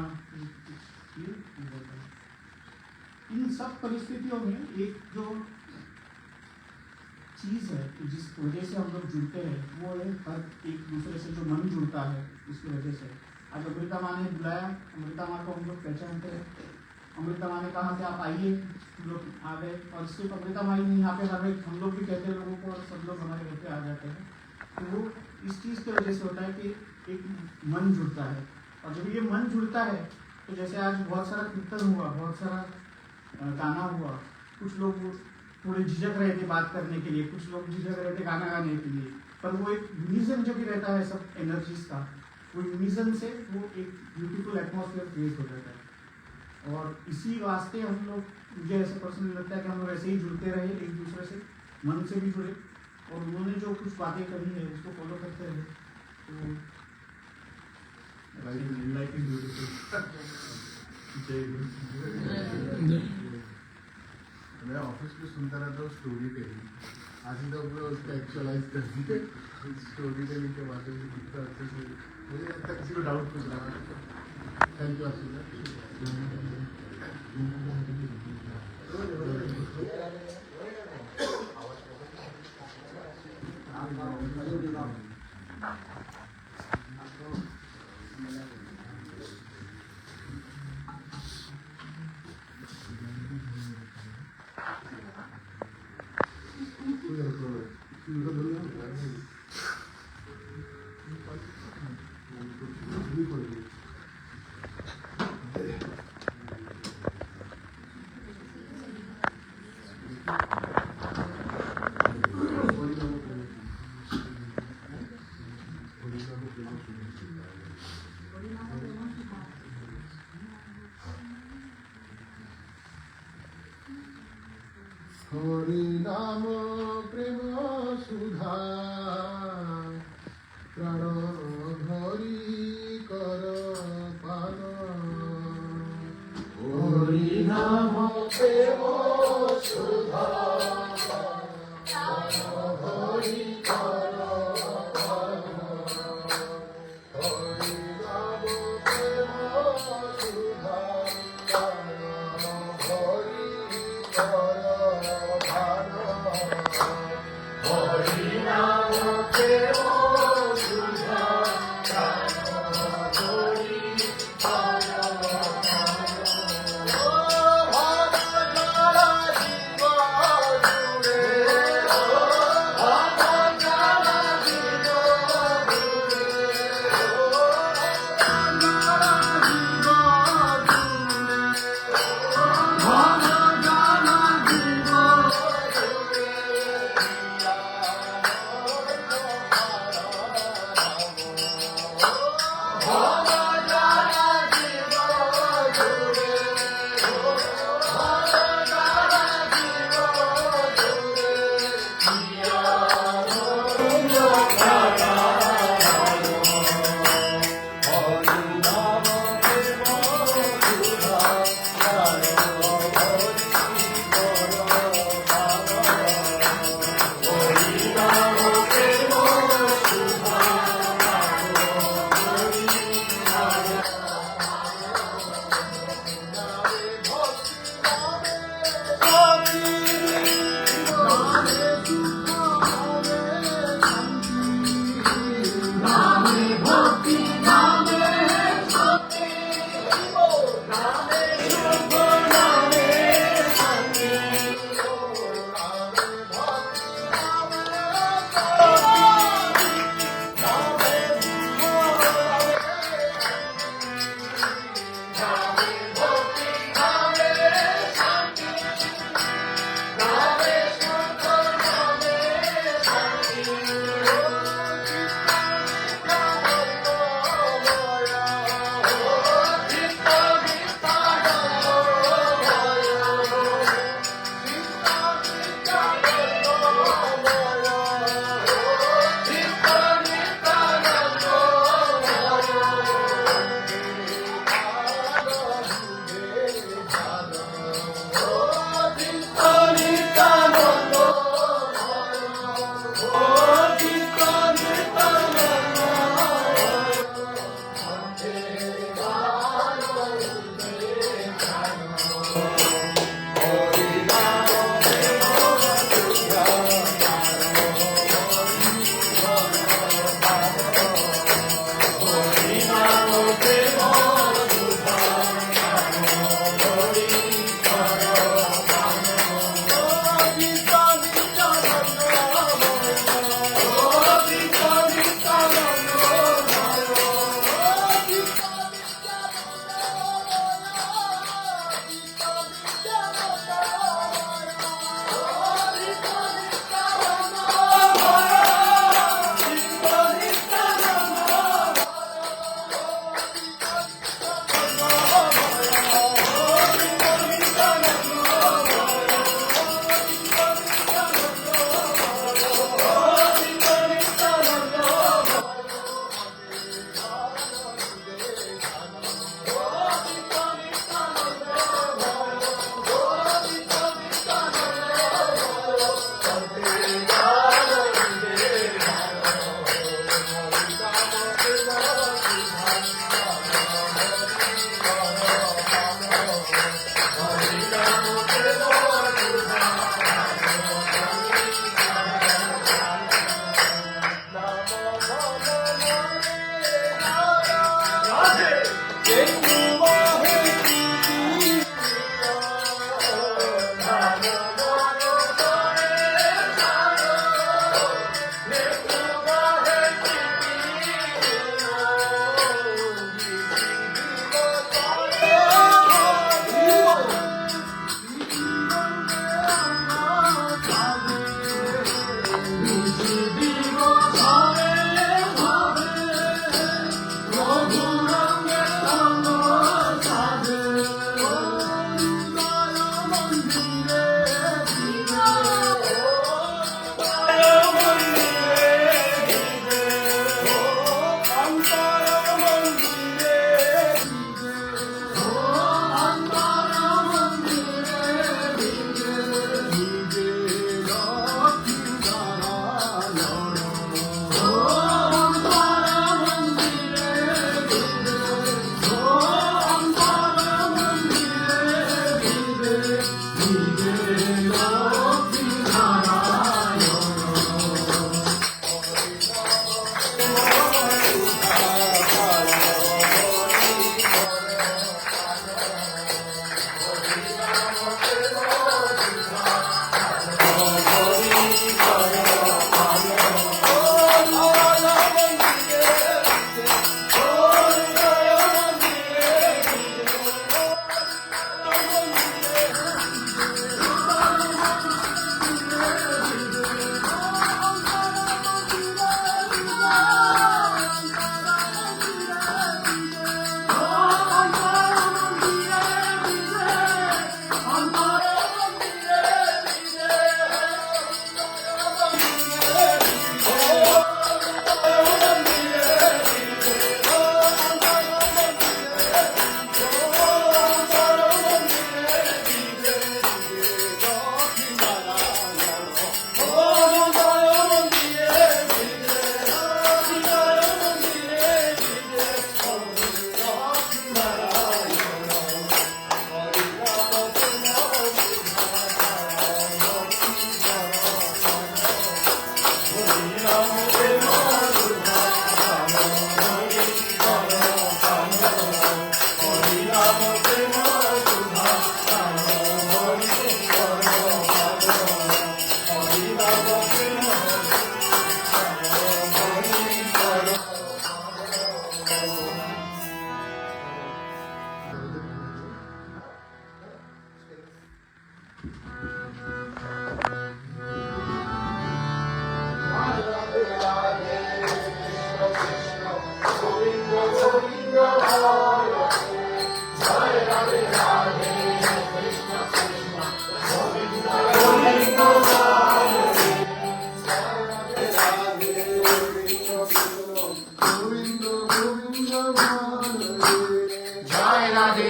इन सब परिस्थितियों में एक जो चीज़ है कि जिस वजह से हम लोग जुड़ते हैं वो है हर एक दूसरे से जो मन जुड़ता है उसकी वजह से। आज अमृता माँ ने बुलाया, अमृता माँ को हम लोग पहचानते हैं, अमृता माँ ने कहा कि आप आइए, हम लोग आ गए। और सिर्फ अमृता माँ ही नहीं, यहाँ पे हमें हम लोग भी कहते हैं लोगों को और सब लोग हमारे घर पे आ जाते हैं। तो वो इस चीज़ की वजह से होता है कि एक मन जुड़ता है, और जब ये मन जुड़ता है तो जैसे आज बहुत सारा कीर्तन हुआ, बहुत सारा गाना हुआ, कुछ लोग थोड़े झिझक रहे थे बात करने के लिए, कुछ लोग झिझक रहे थे गाना गाने के लिए, पर वो एक यूनिजन जो भी रहता है सब एनर्जीज का, वो यूनिजन से वो एक ब्यूटीफुल एटमॉस्फेयर क्रिएट हो जाता है। और इसी वास्ते हम लोग, मुझे ऐसे पर्सनली लगता है कि हम लोग ऐसे ही जुड़ते रहे एक दूसरे से, मन से भी जुड़े, और उन्होंने जो कुछ बातें कही है उसको फॉलो करते रहे, तो लाइफ इज ब्यूटीफुल। जय हिंद। मैं ऑफिस में सुनता रहता हूँ स्टोरी टेलिंग, आज ही तो मैं उसका एक्चुअलाइज कर दिया स्टोरी टेलिंग के माध्यम से कितना अच्छे से, मुझे लगता है किसी को डाउट पूछ रहा है। थैंक यू হরি নাম প্রেম সুধা প্রাণ ধরি কর পান, হরি নাম প্রেম সুধা প্রাণ ধরি কর পান, হরি নাম প্রেম সুধা প্রাণ ধরি কর পান, হরি নাম প্রেম সুধা প্রাণ ধরি কর পান, ও ভাব জড়া জীবন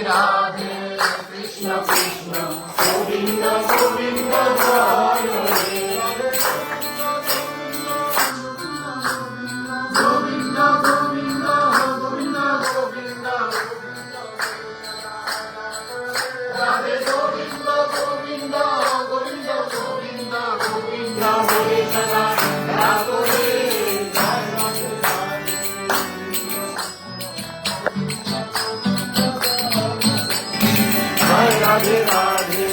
রাধে রাধে কৃষ্ণ কৃষ্ণ গোবিন্দ গোবিন্দ জয় হে গোবিন্দ গোবিন্দ গোবিন্দ গোবিন্দ রাধে গোবিন্দ গোবিন্দ গোবিন্দ গোবিন্দ গোবিন্দ হরে সদা রাধে জয় রাধে জয় রাধে রাধে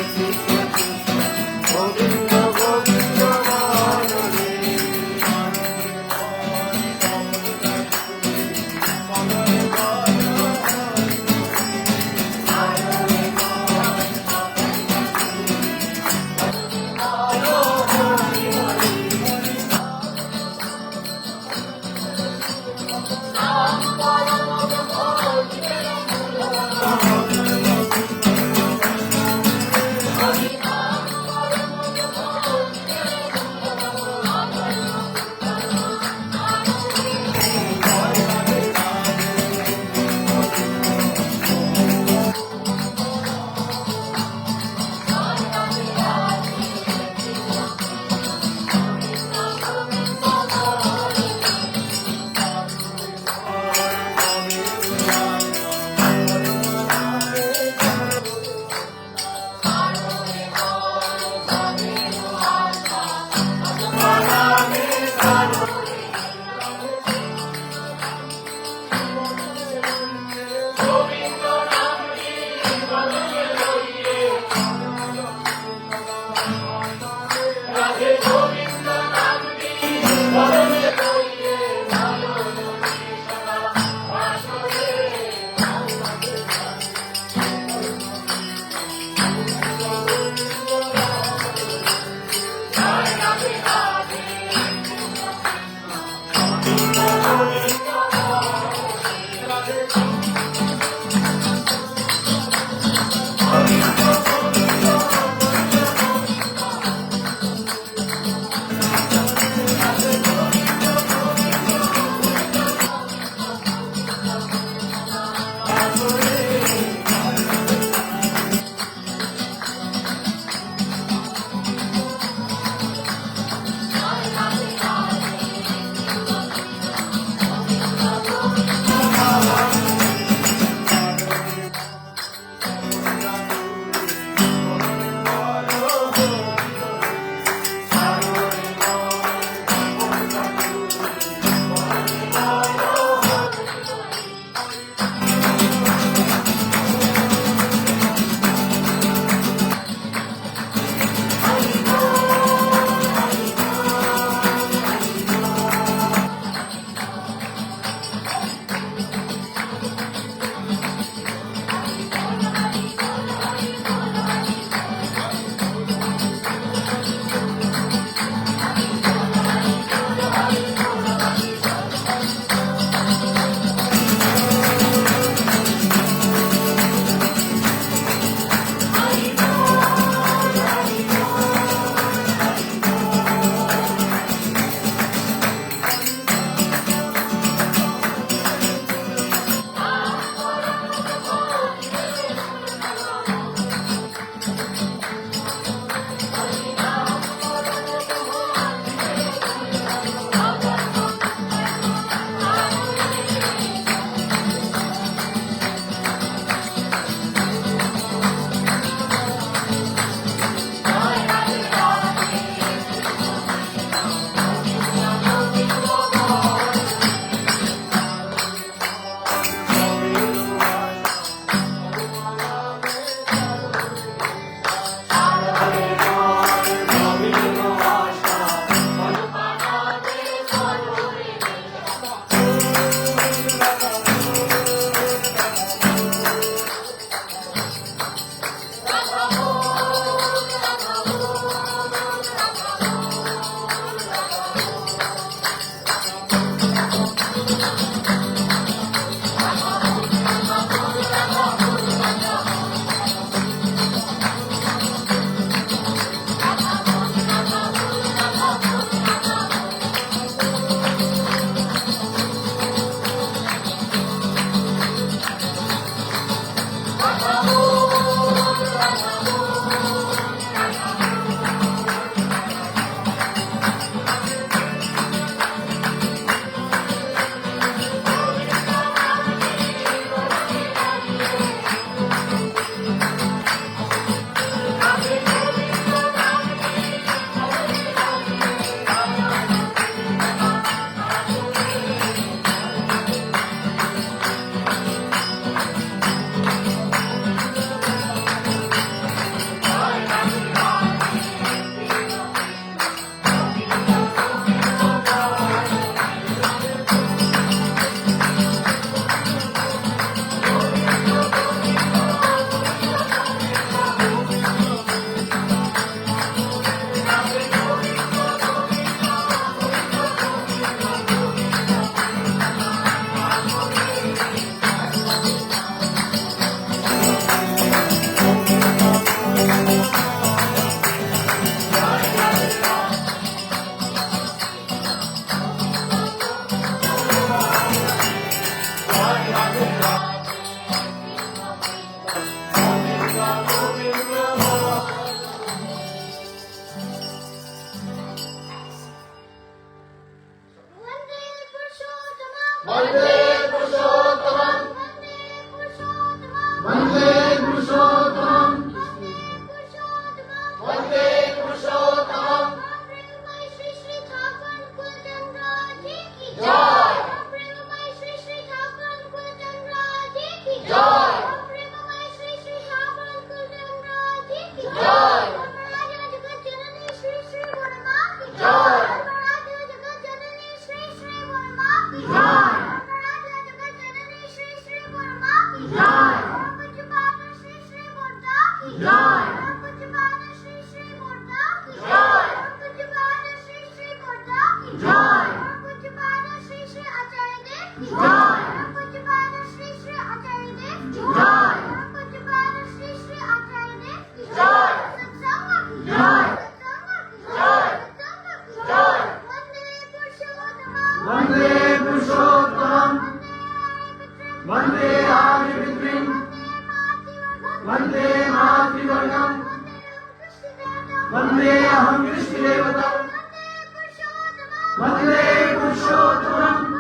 কৃষ্ণ কৃষ্ণ গোবিন্দ গোবিন্দ হরে Vande Purushottamam. वन्दे पुरुषोत्तमम् वन्दे पुरुषोत्तमम् जय जय वन्दे पुरुषोत्तमम् वन्दे आर्यपितृम् वन्दे मातृवर्गम् वन्दे अहं कृष्णदेवतम् वन्दे पुरुषोत्तमम्